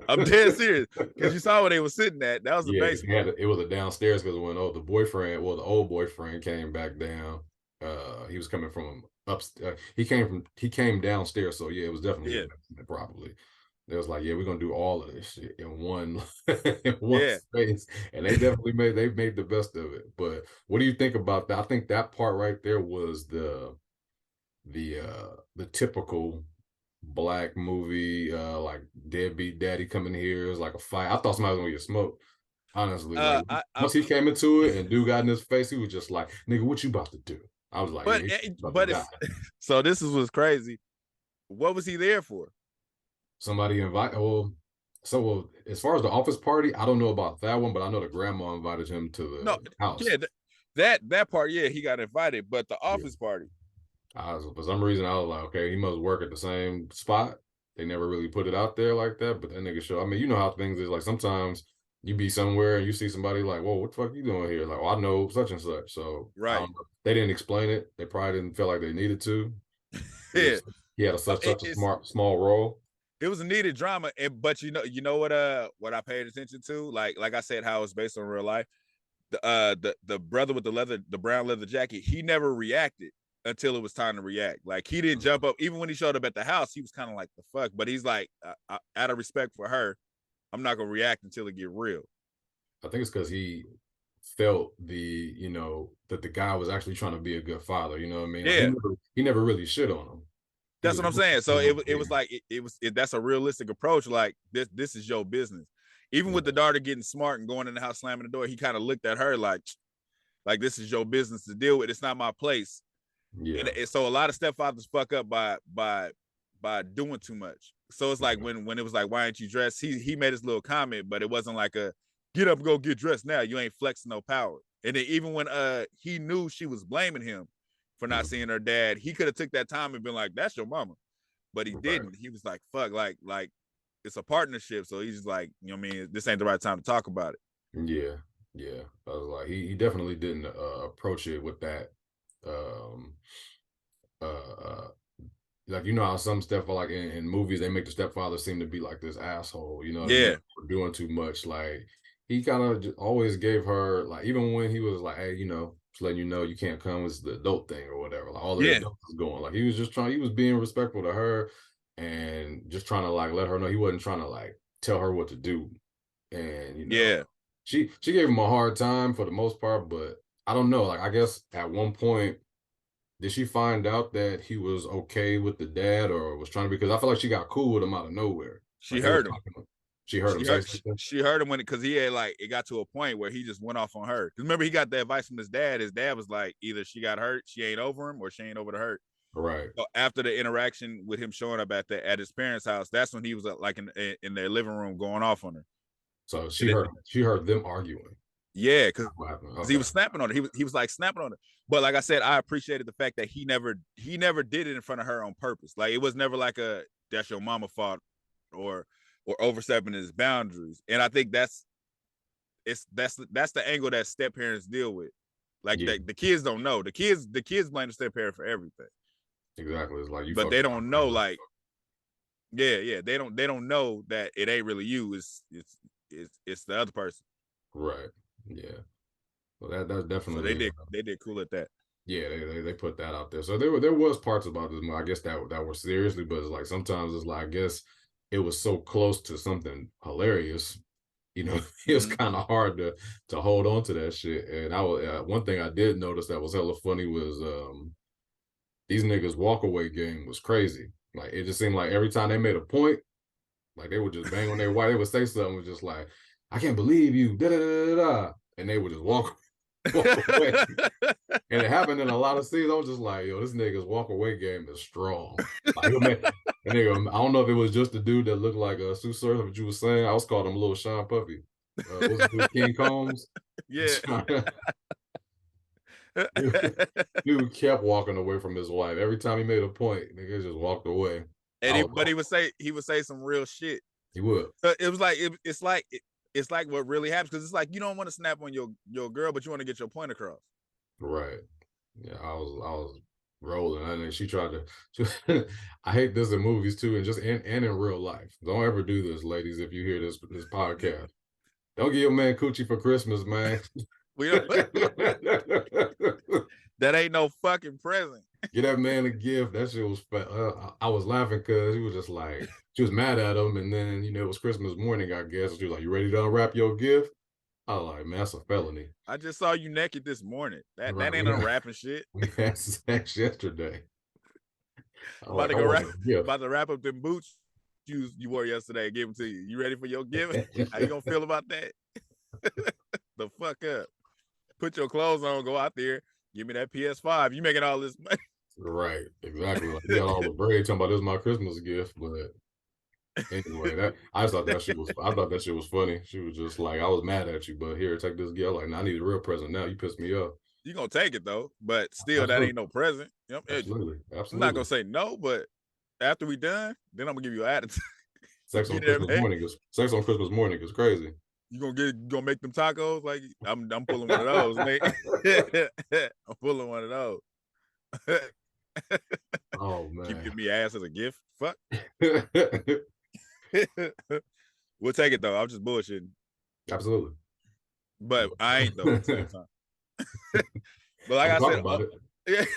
I'm dead serious because you saw where they were sitting at. That was the basement. It was a downstairs because when the old boyfriend came back down. He was coming from upstairs. He came downstairs. So yeah, it was definitely probably. They was like, yeah, we're gonna do all of this shit in one space, and they've made the best of it. But what do you think about that? I think that part right there was the typical Black movie, like deadbeat daddy coming here. It was like a fight. I thought somebody was gonna get smoked. Honestly, once he came into it and dude got in his face, he was just like, "Nigga, what you about to do?" I was like, so this is what's crazy. What was he there for? Somebody invited. So as far as the office party, I don't know about that one, but I know the grandma invited him to the house. Yeah, that part, yeah, he got invited, but the office party. For some reason, I was like, okay, he must work at the same spot. They never really put it out there like that, but that nigga show. I mean, you know how things is. Like sometimes you be somewhere and you see somebody like, whoa, what the fuck you doing here? Like, well, I know such and such. So they didn't explain it. They probably didn't feel like they needed to. Yeah, he had such a small role. It was a needed drama, but you know what I paid attention to, like I said, how it's based on real life. The brother with the brown leather jacket, he never reacted until it was time to react. Like he didn't jump up, even when he showed up at the house. He was kind of like the fuck, but he's like, out of respect for her, I'm not gonna react until it get real. I think it's because he felt that the guy was actually trying to be a good father. You know what I mean? Yeah. Like he never really shit on him. That's what I'm saying. So it was like that's a realistic approach. Like this is your business. Even with the daughter getting smart and going in the house slamming the door, he kind of looked at her like this is your business to deal with. It's not my place. Yeah. And so a lot of stepfathers fuck up by doing too much. So it's like when it was like, why aren't you dressed? He made his little comment, but it wasn't like a get up and go get dressed now. You ain't flexing no power. And then even when he knew she was blaming him for not seeing her dad, he could have took that time and been like, that's your mama. But he didn't. He was like, fuck, like it's a partnership. So he's just like, you know what I mean? This ain't the right time to talk about it. Yeah. Yeah. I was like, he definitely didn't approach it with that. Like, you know how some stepfather, like in movies, they make the stepfather seem to be like this asshole, you know what I mean? For doing too much. Like, he kind of always gave her, like, even when he was like, hey, just letting you know you can't come, it's the adult thing or whatever. Like, all the adults was going. Like, he was being respectful to her and just trying to, like, let her know he wasn't trying to, like, tell her what to do. And, she gave him a hard time for the most part, but I don't know. Like, I guess at one point, did she find out that he was okay with the dad, or was trying to? Because I feel like she got cool with him out of nowhere. She heard him. She heard him. She heard him because he had it got to a point where he just went off on her. Because remember, he got the advice from his dad. His dad was like, either she got hurt, she ain't over him, or she ain't over to hurt. Right. So after the interaction with him showing up at his parents' house, that's when he was like in their living room going off on her. So she heard them arguing. Yeah, because he was snapping on her. He was like snapping on her. But like I said, I appreciated the fact that he never did it in front of her on purpose. Like it was never like that's your mama fault or overstepping his boundaries. And I think that's the angle that step parents deal with. Like the kids don't know. The kids blame the step parent for everything. Exactly. It's like but they don't know. Like they don't know that it ain't really you. It's the other person. Right. Yeah. Well, that's definitely. So they did cool at that. Yeah, they put that out there. So there was parts about this, I guess that were seriously, but it's like sometimes it's like I guess it was so close to something hilarious, it was kind of hard to hold on to that shit. And I was one thing I did notice that was hella funny was these niggas walk-away game was crazy. Like it just seemed like every time they made a point, like they would just bang on their wife. They would say something was just like, I can't believe you, da da da da, and they would just walk away. And it happened in a lot of scenes. I was just like, yo, this nigga's walk-away game is strong. Like, nigga, I don't know if it was just the dude that looked like a Sue Surf, what you were saying. I was calling him Little Sean Puffy. Was it King Combs? Yeah. Dude kept walking away from his wife. Every time he made a point, nigga just walked away. And he would say some real shit. He would. So it was like it's like what really happens, because it's like you don't want to snap on your girl, but you want to get your point across. Right. Yeah, I was rolling. I think she tried to. I hate this in movies too, and just and in real life. Don't ever do this, ladies. If you hear this podcast, don't give your man coochie for Christmas, man. That ain't no fucking present. Get that man a gift. That shit was. I was laughing because he was just like she was mad at him, and then it was Christmas morning, I guess. She was like, "You ready to unwrap your gift?" I was like, man, that's a felony. I just saw you naked this morning. That ain't unwrapping shit. We had sex yesterday. About to wrap up them boots you wore yesterday and give them to you. You ready for your gift? How you gonna feel about that? The fuck up. Put your clothes on, go out there, give me that PS5. You making all this money. Right, exactly. Like, you got all the braid talking about this is my Christmas gift, but anyway, I thought that shit was funny. She was just like, I was mad at you, but here, take this gift. Like, I need a real present now. You pissed me off. You gonna take it though, but still, that ain't no present. Absolutely. I'm not gonna say no, but after we done, then I'm gonna give you an attitude. Sex on Christmas morning is crazy. You gonna make them tacos? Like I'm pulling one of those, mate. I'm pulling one of those. Oh man, Keep giving me ass as a gift. Fuck. We'll take it though. I'm just bullshitting. Absolutely. But I ain't though at the same time. But like I said, about it.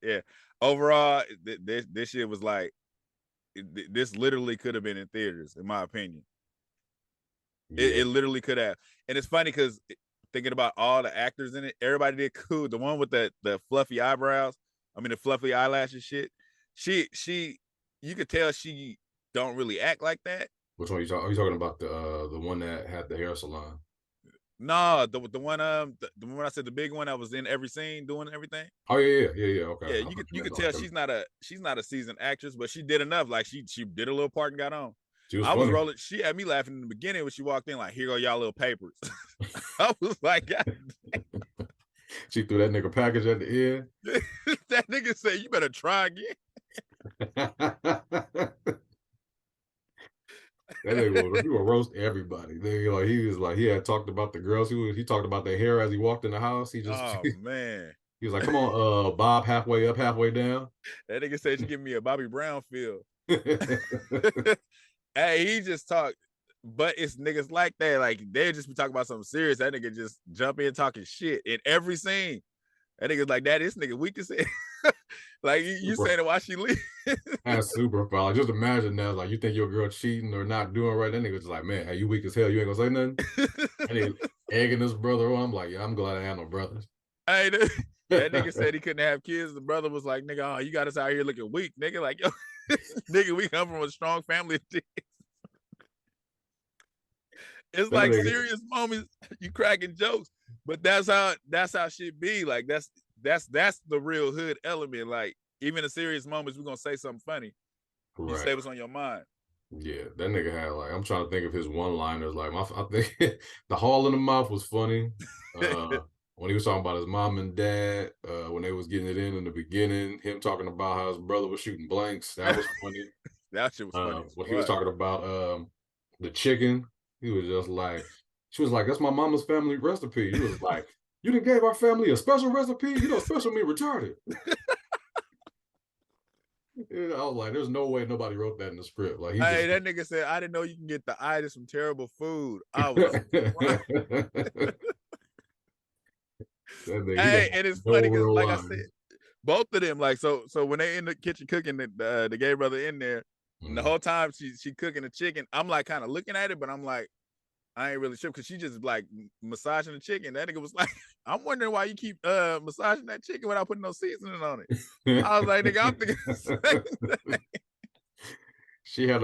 Yeah. Overall, this shit was like, this literally could have been in theaters, in my opinion. It literally could have. And it's funny because thinking about all the actors in it, everybody did cool. The one with the fluffy eyebrows, the fluffy eyelashes shit. She you could tell she don't really act like that. Which one are you talking about? The one that had the hair salon? No, the one the one I said, the big one that was in every scene doing everything. Oh yeah. Okay. Yeah, you could tell she's not a seasoned actress, but she did enough. Like she did a little part and got on. I was rolling. She had me laughing in the beginning when she walked in, like, "Here go y'all little papers." I was like, God. She threw that nigga package at the end. That nigga said, "You better try again." That nigga he will roast everybody. He had talked about the girls. He talked about their hair as he walked in the house. Man. He was like, "Come on, Bob, halfway up, halfway down." That nigga said, "You give me a Bobby Brown feel." Hey, he just talked, but it's niggas like that. Like they just be talking about something serious. That nigga just jump in talking shit in every scene. That nigga's like, "That this nigga weak as hell." Like you saying it while she leave. That's super foul. Just imagine that. Like you think your girl cheating or not doing right. That nigga's like, "Man, hey, you weak as hell. You ain't gonna say nothing." And he egging his brother on. I'm like, yeah, I'm glad I have no brothers. Hey, that nigga said he couldn't have kids. The brother was like, "Nigga, you got us out here looking weak, nigga." Like, yo, nigga, we come from a strong family. It's like serious moments, you cracking jokes, but that's how shit be. Like that's the real hood element. Like even in serious moments, we're gonna say something funny. Right. You say what's on your mind. Yeah, that nigga had like, I'm trying to think of his one-liners. Like I think the Hall in the Mouth was funny. When he was talking about his mom and dad, when they was getting it in the beginning, him talking about how his brother was shooting blanks, that was funny. That shit was funny. When he was talking about the chicken, he was just like, she was like, "That's my mama's family recipe." He was like, "You done gave our family a special recipe? You know, special mean retarded." I was like, "There's no way nobody wrote that in the script." Like, that nigga said, "I didn't know you can get the itis from terrible food." I was hey, and it's funny because, like I said, both of them, like, so when they in the kitchen cooking, the gay brother in there, and the whole time she cooking the chicken, I'm like kind of looking at it, but I'm like, I ain't really sure because she just like massaging the chicken. That nigga was like, "I'm wondering why you keep massaging that chicken without putting no seasoning on it." I was like, "Nigga, I'm thinking."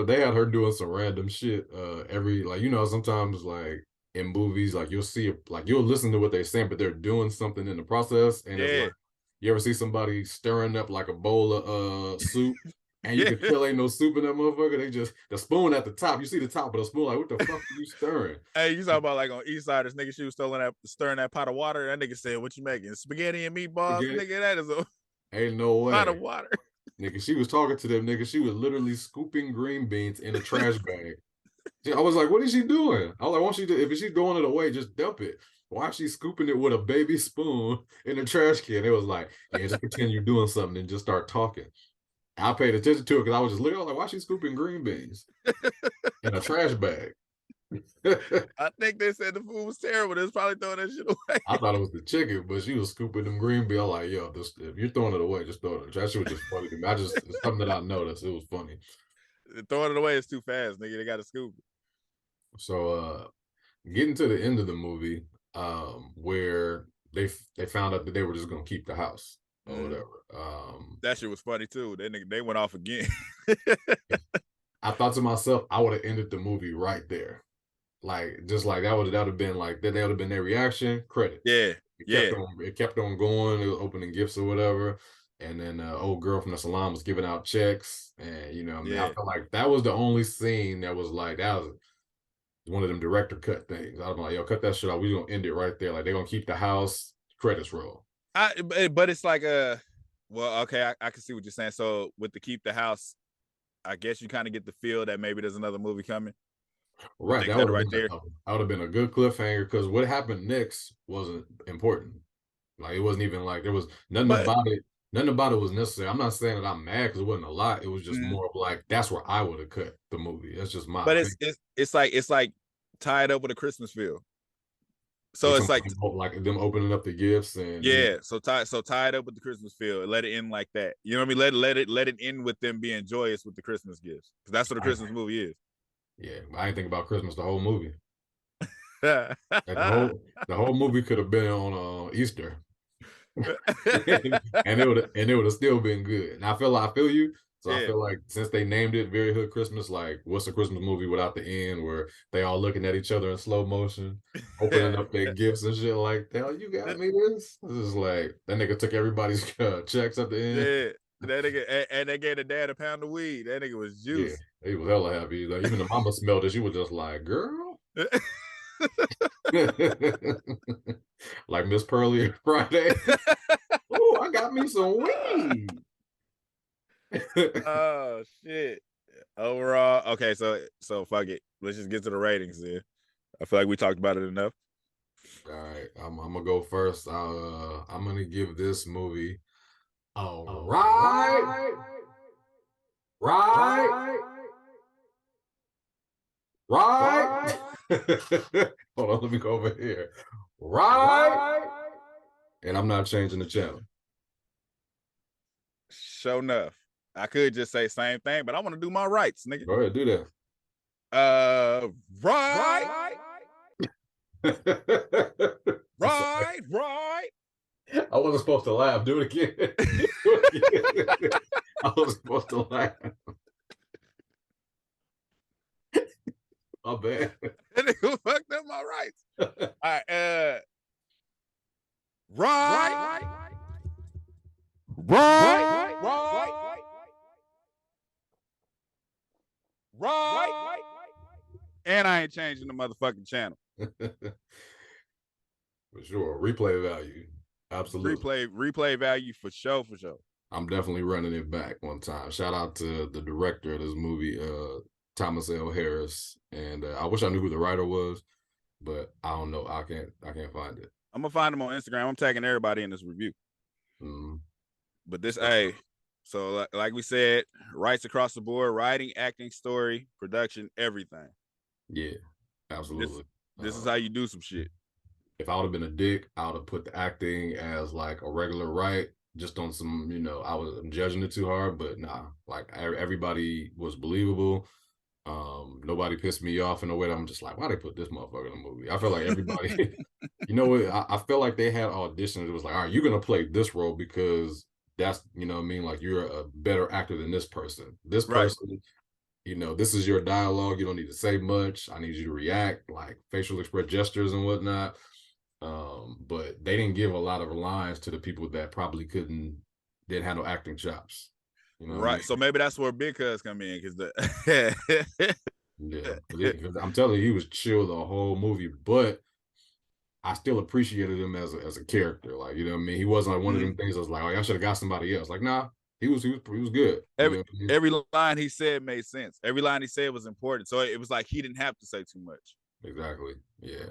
They had her doing some random shit. Sometimes like in movies, like you'll see, like you'll listen to what they're saying, but they're doing something in the process. And it's like, you ever see somebody stirring up like a bowl of soup? And you can tell ain't no soup in that motherfucker. They just, the spoon at the top. You see the top of the spoon, like, what the fuck are you stirring? Hey, you talking about like on East Side, this nigga, she was stirring that pot of water. That nigga said, "What you making? Spaghetti and meatballs?" Nigga, that is ain't no way. Pot of water. Nigga, she was talking to them, nigga. She was literally scooping green beans in a trash bag. I was like, what is she doing? I was like, why don't she do, if she's throwing it away, just dump it. Why is she scooping it with a baby spoon in a trash can? It was like, yeah, just pretend you're doing something and just start talking. I paid attention to it because I was just looking, I was like, why is she scooping green beans in a trash bag? I think they said the food was terrible. They was probably throwing that shit away. I thought it was the chicken, but she was scooping them green beans. Like, yo, if you're throwing it away, just throw it. That shit was just funny to me. It's something that I noticed. It was funny. Throwing it away is too fast, nigga. They got to scoop it. So, getting to the end of the movie, where they found out that they were just gonna keep the house or whatever. That shit was funny too. They went off again. I thought to myself, I would have ended the movie right there. Like, just like that would have been like that would have been their reaction. Credit. Yeah. It kept on going. It was opening gifts or whatever. And then old girl from the salon was giving out checks. And I felt like that was the only scene that was like, that was one of them director cut things. I was like, yo, cut that shit out. We're gonna end it right there. Like, they're gonna keep the house, credits roll. But it's like well, okay, I can see what you're saying. So with the keep the house, I guess you kind of get the feel that maybe there's another movie coming. Right, that would have been a good cliffhanger because what happened next wasn't important. Like, it wasn't even like there was nothing about it nothing about it was necessary. I'm not saying that I'm mad because it wasn't a lot. It was just more of like that's where I would have cut the movie. That's just my But opinion. it's like tied up with a Christmas feel. So They it's like like them opening up the gifts and yeah, so tied up with the Christmas feel. Let it end like that. You know what I mean? Let it end with them being joyous with the Christmas gifts. Because that's what a Christmas movie is. Yeah, I didn't think about Christmas the whole movie. Like the whole movie could have been on Easter. and it would have still been good. And I feel you. So yeah. I feel like since they named it Very Hood Christmas, like what's a Christmas movie without the end where they all looking at each other in slow motion, opening up their gifts and shit like that. Oh, you got me this. This is like that nigga took everybody's checks at the end. Yeah, that nigga and they gave the dad a pound of weed. That nigga was juice. Yeah, he was hella happy. Like even the mama smelled it. She was just like, girl. Like Miss Pearly Friday. Oh, I got me some weed. Oh shit. Overall, okay, so fuck it. Let's just get to the ratings then. I feel like we talked about it enough. All right, I'm gonna go first. I'm gonna give this movie right. Hold on, let me go over here. Right. And I'm not changing the channel. Sure enough. I could just say same thing, but I want to do my rights, nigga. Go ahead, do that. Right. Right. I wasn't supposed to laugh. Do it again. I wasn't supposed to laugh. My bad. That nigga fucked up my rights. All right. Right. And I ain't changing the motherfucking channel. For sure. Replay value. Absolutely. Replay value for sure. I'm definitely running it back one time. Shout out to the director of this movie, Thomas L. Harris. And I wish I knew who the writer was, but I don't know. I can't find it. I'm gonna find him on Instagram. I'm tagging everybody in this review. But this, so like we said, rights across the board, writing, acting, story, production, everything. Yeah, absolutely. This is how you do some shit. If I would have been a dick, I would have put the acting as like a regular right, just on some, I'm judging it too hard, but nah, like everybody was believable. Nobody pissed me off in a way that I'm just like, why they put this motherfucker in the movie? I feel like everybody, I feel like they had auditions. It was like, all right, you're going to play this role because that's, like you're a better actor than this person. This person, this is your dialogue. You don't need to say much. I need you to react, like facial express gestures and whatnot. But they didn't give a lot of lines to the people that probably didn't have no acting chops. Right. So maybe that's where Big Cuz come in because I'm telling you, he was chill the whole movie, but I still appreciated him as a character. Like, you know what I mean? He wasn't like one of them things I was like, oh, I should have got somebody else. Like, nah, he was good. Every line he said made sense. Every line he said was important. So it was like he didn't have to say too much. Exactly. Yeah.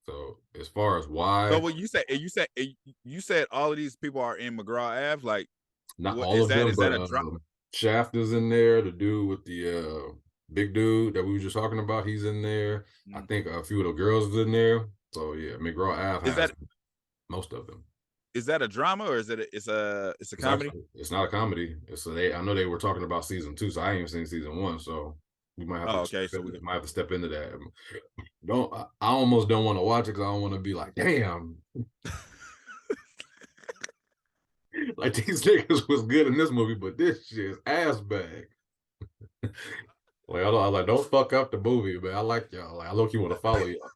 So as far as why, so what you said all of these people are in McGraw Ave, like not all of them, but Shaft is in there. The dude with the big dude that we were just talking about, he's in there. I think a few of the girls is in there. So yeah, McGraw Ave has most of them. Is that a drama or is it it's a comedy? It's not a comedy. I know they were talking about season 2, so I ain't even seen season 1. So we might have to might have to step into that. I almost don't want to watch it because I don't want to be like, damn. Like these niggas was good in this movie, but this shit is ass bag. Like I like, don't fuck up the movie, man. I like y'all. Like I look, you want to follow y'all.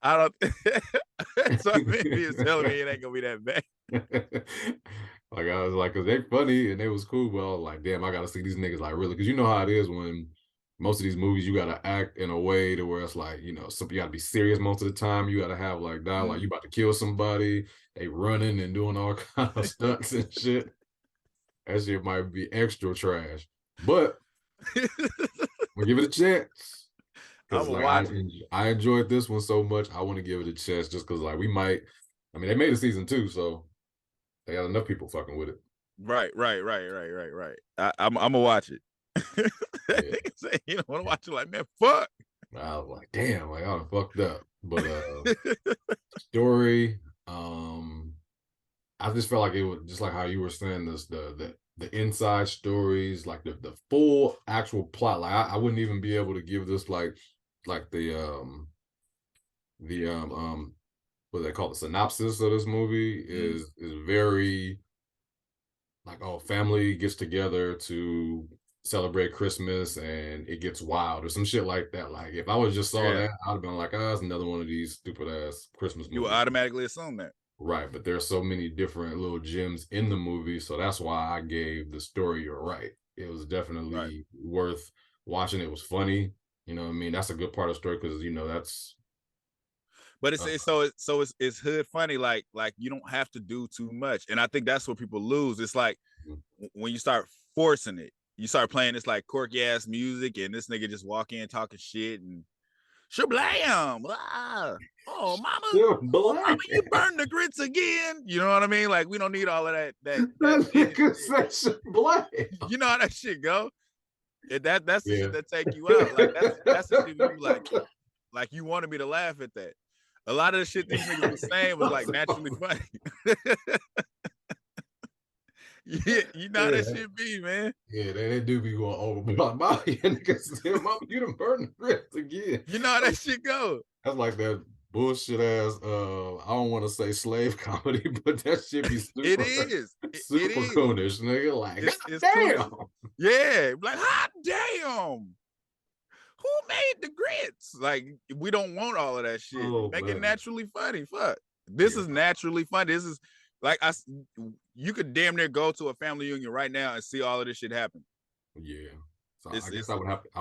I don't. So maybe it's telling me it ain't gonna be that bad. Like I was like, cause they funny and they was cool, but I was like, damn, I gotta see these niggas like really, cause you know how it is when most of these movies you gotta act in a way to where it's like, you gotta be serious most of the time. You gotta have like dialogue. You about to kill somebody. They running and doing all kind of stunts and shit. That shit might be extra trash, but we'll give it a chance. Because like, I enjoyed this one so much, I want to give it a chance just because like they made a season 2, so they got enough people fucking with it. Right. I'm gonna watch it. Yeah. You don't want to watch it like, man, fuck. I was like, damn, like I done fucked up. But story, I just felt like it was just like how you were saying this, the inside stories, like the full actual plot. Like I wouldn't even be able to give this like the what they call the synopsis of this movie is very like, oh, family gets together to celebrate Christmas and it gets wild or some shit like that. Like if I would just saw that, I'd have been like, oh, that's another one of these stupid ass Christmas movies. You would automatically assume that. Right, but there's so many different little gems in the movie, so that's why I gave the story you're right. It was definitely worth watching. It was funny, you know what I mean? That's a good part of the story because that's. But it's hood funny. Like you don't have to do too much, and I think that's what people lose. It's like when you start forcing it, you start playing this like quirky ass music, and this nigga just walk in talking shit and shablam. Ah. Oh, mama, you burned the grits again. You know what I mean? Like we don't need all of that. That nigga said shablam. You know how that shit go. That's the shit that take you out. Like that's the shit you like you wanted me to laugh at that. A lot of the shit these niggas were saying was like naturally funny. Yeah, you know how that shit be, man. Yeah, they do be going overboard. Mama, you done burned the grits again. You know how that shit go. That's like that bullshit ass, I don't want to say slave comedy, but that shit be super. It is. Super coonish, nigga. Like, it's damn. Cool. Yeah, like, hot damn. Who made the grits? Like, we don't want all of that shit. Make it naturally funny. Fuck. This is naturally funny. This is like you could damn near go to a family reunion right now and see all of this shit happen. Yeah. So I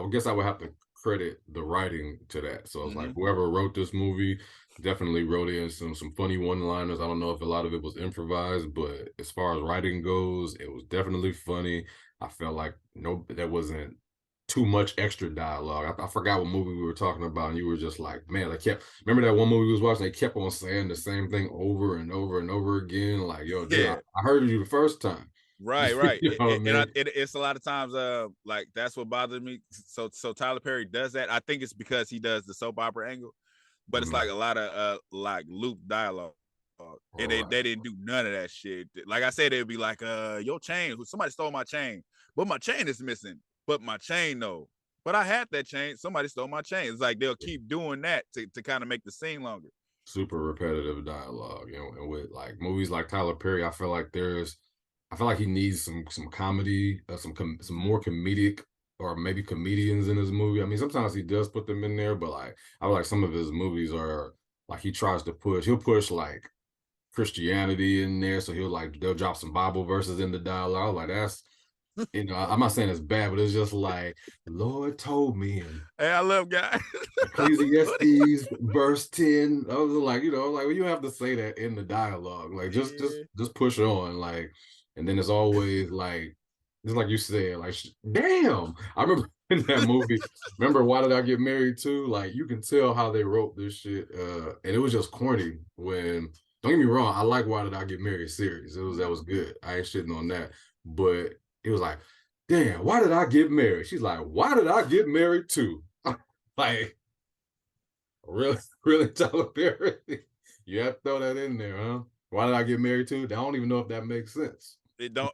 guess I would have to credit the writing to that. So it's like whoever wrote this movie definitely wrote in some funny one-liners. I don't know if a lot of it was improvised, but as far as writing goes, it was definitely funny. I felt like there wasn't too much extra dialogue. I forgot what movie we were talking about, and you were just like, man, remember that one movie we was watching, they kept on saying the same thing over and over and over again. Like, yo, dude, I heard you the first time. Right. You know and it's a lot of times like that's what bothers me. So Tyler Perry does that. I think it's because he does the soap opera angle, but it's like a lot of like loop dialogue. And they didn't do none of that shit. Like I said, it'd be like your chain, somebody stole my chain, but my chain is missing. But my chain though. But I had that chain. Somebody stole my chain. It's like they'll keep doing that to kind of make the scene longer. Super repetitive dialogue, you know, and with like movies like Tyler Perry, I feel like he needs some comedy, some more comedic or maybe comedians in his movie. I mean, sometimes he does put them in there, but like I feel like some of his movies are like he'll push like Christianity in there, so they'll drop some Bible verses in the dialogue. Like that's, you know, I'm not saying it's bad, but it's just like the Lord told me. And hey, I love guys. Ecclesiastes verse 10. I was like, you know, like, well, you have to say that in the dialogue. Like, just push on. Like, and then it's always like, just like you said, like, damn. I remember in that movie. Remember Why Did I Get Married Too? Like, you can tell how they wrote this shit, and it was just corny. When, don't get me wrong, I like Why Did I Get Married series. That was good. I ain't shitting on that, but it was like, damn, why did I get married? She's like, why did I get married too? Like, really, Tyler Perry? You have to throw that in there, huh? Why did I get married too? I don't even know if that makes sense. It don't.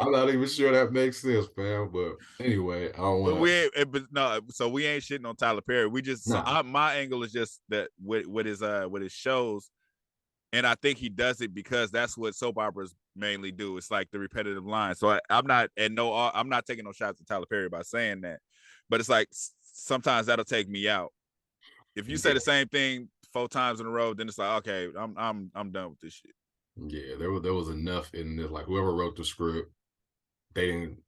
I'm not even sure that makes sense, fam. But anyway, I don't want to. So we ain't shitting on Tyler Perry. We just my angle is just that with his shows. And I think he does it because that's what soap operas mainly do. It's like the repetitive line. So I'm not taking no shots at Tyler Perry by saying that, but it's like sometimes that'll take me out. If you say the same thing 4 times in a row, then it's like, okay, I'm done with this shit. Yeah, there was enough in this. Like whoever wrote the script, they didn't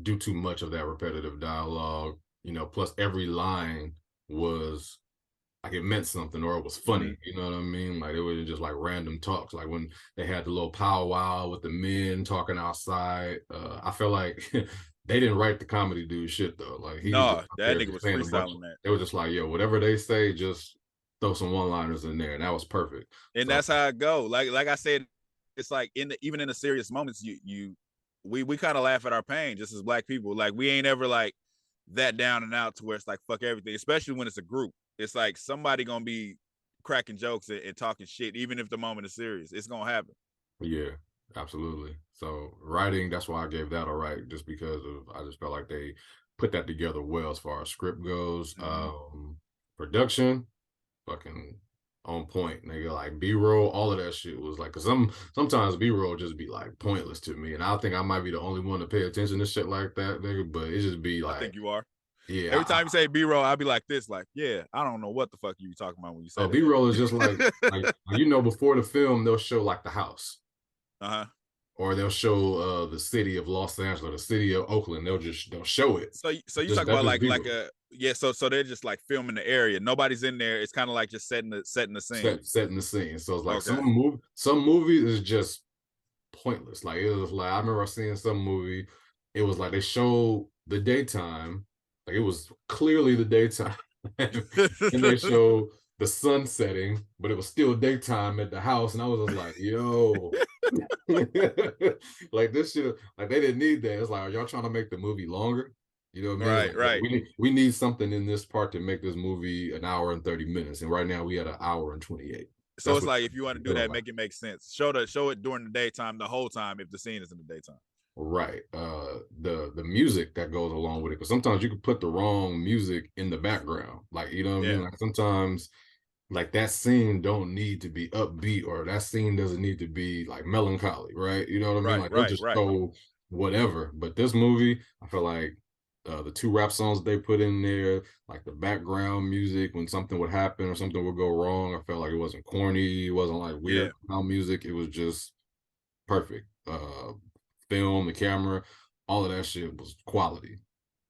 do too much of that repetitive dialogue. You know, plus every line was like it meant something or it was funny, you know what I mean? Like it was just like random talks. Like when they had the little powwow with the men talking outside, I feel like they didn't write the comedy dude shit though. Like that nigga was freestyling that. They were just like, yo, whatever they say, just throw some one-liners in there, and that was perfect. And So, that's how it go. Like I said, it's like even in the serious moments, we kind of laugh at our pain just as black people. Like we ain't ever like that down and out to where it's like fuck everything, especially when it's a group. It's like somebody gonna be cracking jokes and talking shit, even if the moment is serious. It's gonna happen. yeah, absolutely. So writing, that's why I gave that a right, just because of I just felt like they put that together well as far as script goes. Production, fucking on point, nigga. Like B-roll, all of that shit was like, cause sometimes B-roll just be like pointless to me, and I think I might be the only one to pay attention to shit like that, nigga. But it just be I like, think you are. yeah. Every time you say B-roll, I'll be like this, like, yeah, I don't know what the fuck you talking about when you say that. B-roll is just like before the film they'll show like the house, or they'll show the city of Los Angeles or the city of Oakland. They'll show it. So you talk about like a so they're just like filming the area. Nobody's in there. It's kind of like just setting the scene. Setting the scene. So it's like some movies is just pointless. Like it was like I remember seeing some movie. It was like they showed the daytime, like it was clearly the daytime, and they showed the sun setting, but it was still daytime at the house, and I was just like, yo. Like this shit, like they didn't need that. It's like, are y'all trying to make the movie longer? You know what I mean? Right. We need something in this part to make this movie an hour and 30 minutes, and right now we had an hour and 28. So it's like if you want to do that, make it make sense. Show it during the daytime, the whole time if the scene is in the daytime. Right. The music that goes along with it, because sometimes you can put the wrong music in the background. Like, you know what I mean? Like sometimes like that scene don't need to be upbeat, or that scene doesn't need to be like melancholy, right? You know what I mean? Like they'll just show whatever. But this movie, I feel like the 2 rap songs they put in there, like the background music when something would happen or something would go wrong, I felt like it wasn't corny, it wasn't like weird music, it was just perfect. Film, the camera, all of that shit was quality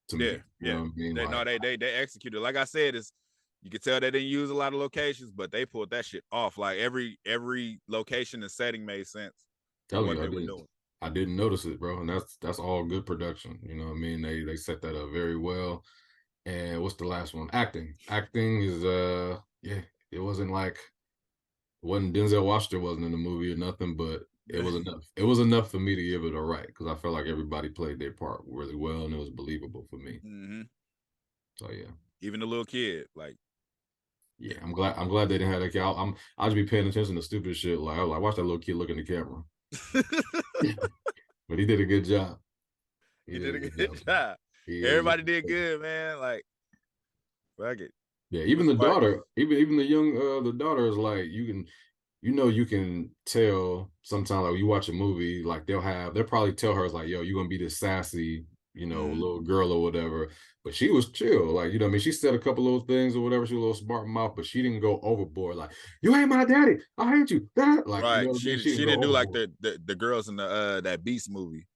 to me. You know what I mean? They executed. Like I said, you could tell they didn't use a lot of locations, but they pulled that shit off. Like every location and setting made sense. I didn't notice it, bro, and that's all good production. You know what I mean? They set that up very well. And what's the last one? Acting is it wasn't Denzel Washington wasn't in the movie or nothing, but it was enough. It was enough for me to give it a right, because I felt like everybody played their part really well, and it was believable for me. So yeah, even the little kid, like, yeah, I'm glad they didn't have that kid. I'll just be paying attention to stupid shit. Like I watch that little kid look in the camera, but he did a good job. He did a good job. Everybody did good, man. Like, fuck it. Yeah, even the daughter, even the young the daughter is like, you can tell sometimes, like you watch a movie, like they'll probably tell her, it's like, yo, you're gonna be this sassy, little girl or whatever. But she was chill, like, you know what I mean? She said a couple little things or whatever, she was a little smart mouth, but she didn't go overboard, like, you ain't my daddy, I hate you. That like, right. She didn't do like the girls in the that Beast movie.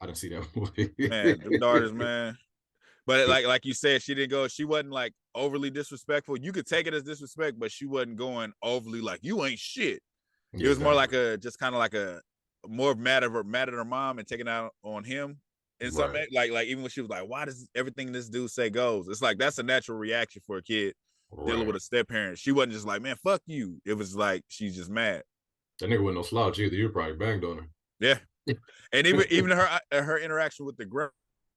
I didn't see that movie. Man, them daughters, man. But like you said, she wasn't like overly disrespectful. You could take it as disrespect, but she wasn't going overly like, you ain't shit. It was more like just kind of like a more mad at her mom and taking out on him. And something like even when she was like, why does everything this dude say goes? It's like that's a natural reaction for a kid dealing with a step parent. She wasn't just like, man, fuck you. It was like she's just mad. That nigga wasn't no slouch either. You probably banged on her. Yeah. And even her interaction with the grandma,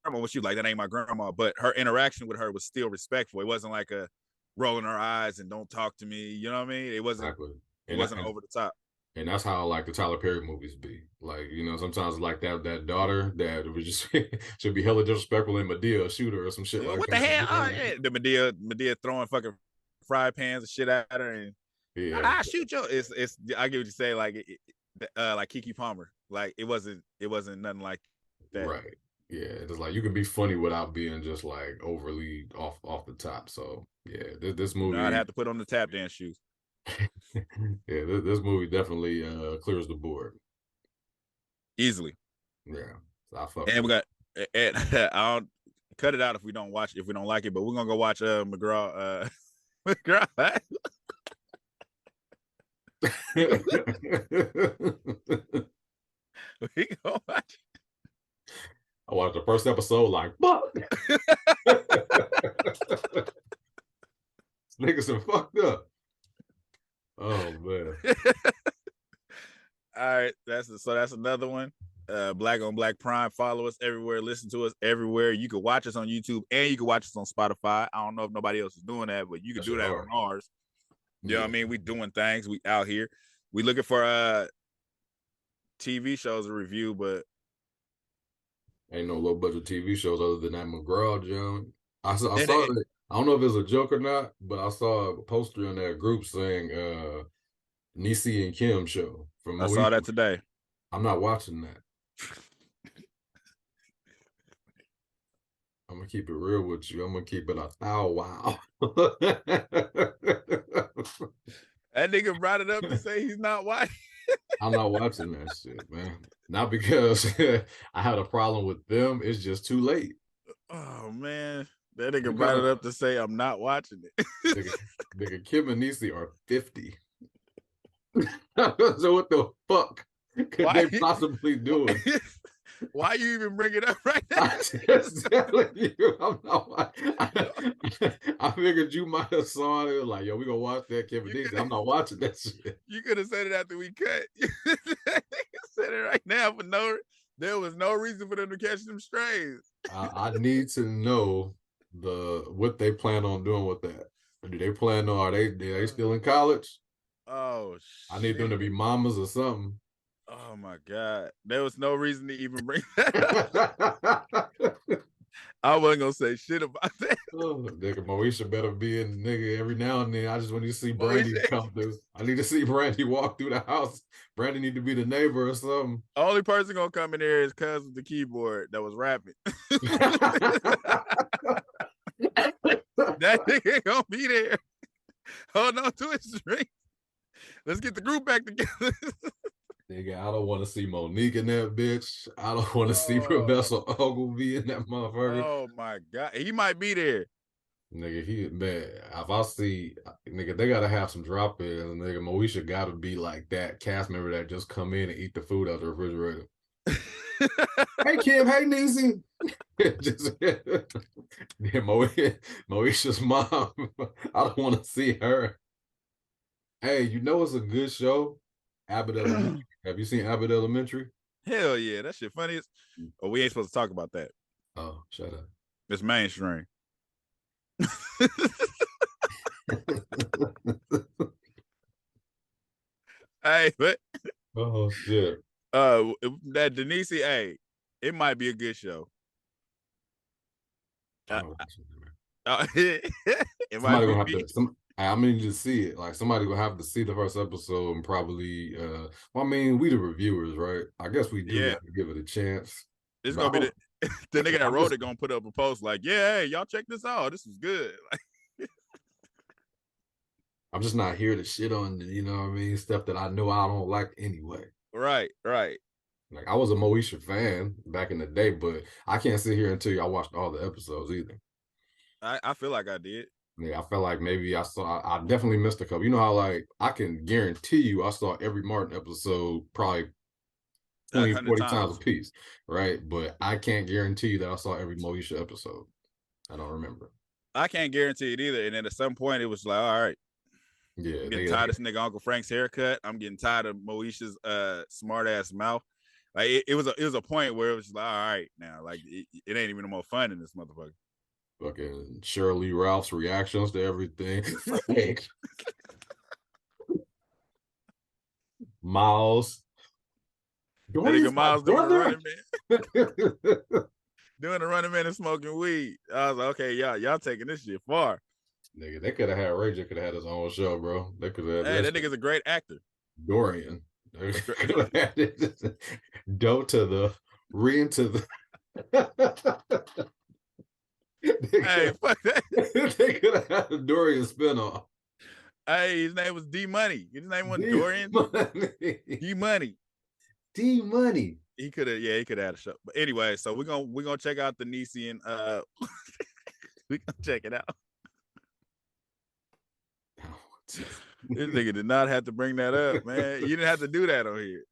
when she was like, that ain't my grandma, but her interaction with her was still respectful. It wasn't like a rolling her eyes and don't talk to me. You know what I mean? It wasn't it wasn't over the top. And that's how like the Tyler Perry movies be. Like, sometimes like that daughter that was just should be hella disrespectful, and Madea shoot her or some shit like what that. What the hell? Oh, yeah. The Madea throwing fucking fry pans and shit at her, and I shoot you. It's I get what you say, like Keke Palmer. Like it wasn't nothing like that. Right. Yeah. It's like you can be funny without being just like overly off the top. So yeah, this movie, I'd have to put on the tap dance shoes. Yeah, this movie definitely clears the board easily. Yeah, so and we got and I'll cut it out if we don't like it, but we're gonna go watch McGraw. McGraw. We go watch. I watched the first episode, like, fuck. Niggas are fucked up. Oh man. All right, that's another one. Black on Black Prime. Follow us everywhere. Listen to us everywhere. You can watch us on YouTube and you can watch us on Spotify. I don't know if nobody else is doing that, but you can do that on ours. You know what I mean? We doing things. We out here. We looking for TV shows to review, but ain't no low budget TV shows other than that McGraw John. I saw it. I don't know if it's a joke or not, but I saw a poster in that group saying Niecy and Kim show from I saw that today. I'm not watching that. I'm gonna keep it real with you. I'm gonna keep it wow. That nigga brought it up to say he's not watching. I'm not watching that shit, man. Not because I had a problem with them. It's just too late. Oh man, that nigga brought it up to say I'm not watching it. nigga, Kim and Niecy are 50. So what the fuck could they possibly do? Why you even bring it up right now? I'm just telling you, I'm not. I figured you might have saw it. Like, yo, we gonna watch that Kim and Niecy. I'm not watching that shit. You could have said it after we cut. You said it right now for there was no reason for them to catch them strays. I need to know what they plan on doing with that. Do they plan on? Are they still in college? Oh shit. I need them to be mamas or something. Oh my God. There was no reason to even bring that up. I wasn't gonna say shit about that. Oh, nigga, Moesha better be in nigga every now and then. I just want to see Brandy come through. I need to see Brandy walk through the house. Brandy need to be the neighbor or something. Only person gonna come in here is cuz of the keyboard that was rapping. That nigga ain't gonna be there. Hold on to his string. Let's get the group back together. Nigga, I don't want to see Monique in that bitch. I don't want to see Professor Ogilvy in that motherfucker. Oh my God, he might be there. Nigga, man, if I see, nigga, they gotta have some drop in. Nigga, Moesha gotta be like that cast member that just come in and eat the food out the refrigerator. Hey Kim, hey Niecy. Just yeah, Moesha's mom. I don't want to see her. Hey, you know it's a good show? Abbott Elementary. Have you seen Abbott Elementary? Hell yeah, that shit funny as. Oh, we ain't supposed to talk about that. Oh, shut up. It's mainstream. Hey, but oh shit. That Denise, hey, it might be a good show. It somebody gonna have to. I mean, to see it. Like somebody gonna have to see the first episode and probably. Well, I mean, we the reviewers, right? I guess we do have to give it a chance. It's gonna be the nigga that wrote it gonna put up a post like, "Yeah, hey, y'all check this out. This was good." I'm just not here to shit on, you know what I mean, stuff that I know I don't like anyway. Right. Like I was a Moesha fan back in the day, but I can't sit here and tell you I watched all the episodes either. I feel like I did. Yeah, I felt like maybe I definitely missed a couple. You know how like I can guarantee you I saw every Martin episode probably 20, 40 times a piece, right? But I can't guarantee you that I saw every Moesha episode. I don't remember. I can't guarantee it either. And then at some point it was like, all right. Yeah. I'm getting tired of this nigga Uncle Frank's haircut. I'm getting tired of Moesha's smart ass mouth. Like it was a point where it was like, all right, now like it ain't even no more fun in this motherfucker. Fucking Shirley Ralph's reactions to everything. Miles. That nigga Miles doing the Running Man. Doing the Running Man and smoking weed. I was like, okay, y'all taking this shit far. Nigga, they could have had Ray J could have had his own show, bro. They could have. Hey, that nigga's a great actor. Dorian. They could have had it. Do to the Re to the. Hey, fuck that. They could have had a Dorian spinoff. Hey, his name was D Money. His name wasn't Dorian. D Money. D Money. He could have had a show. But anyway, so we're gonna check out the Niecy and we gonna check it out. This nigga did not have to bring that up, man. You didn't have to do that on here.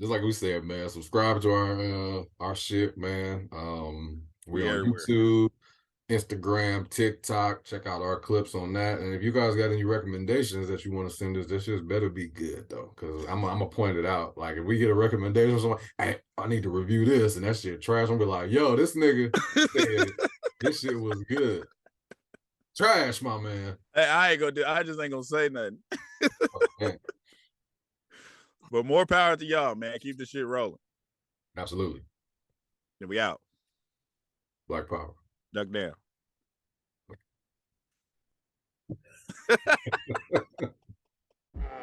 Just like we said, man, subscribe to our shit, man. We're on YouTube. Instagram, TikTok. Check out our clips on that. And if you guys got any recommendations that you want to send us, this just better be good though, because I'm gonna point it out. Like if we get a recommendation, someone, hey, I need to review this, and that shit trash. I'm gonna be like, yo, this nigga said this shit was good. Trash, my man. Hey, I just ain't gonna say nothing. Okay. But more power to y'all, man. Keep the shit rolling. Absolutely. Then we out. Black power. Duck down.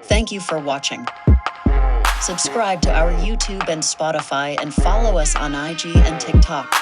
Thank you for watching. Subscribe to our YouTube and Spotify and follow us on IG and TikTok.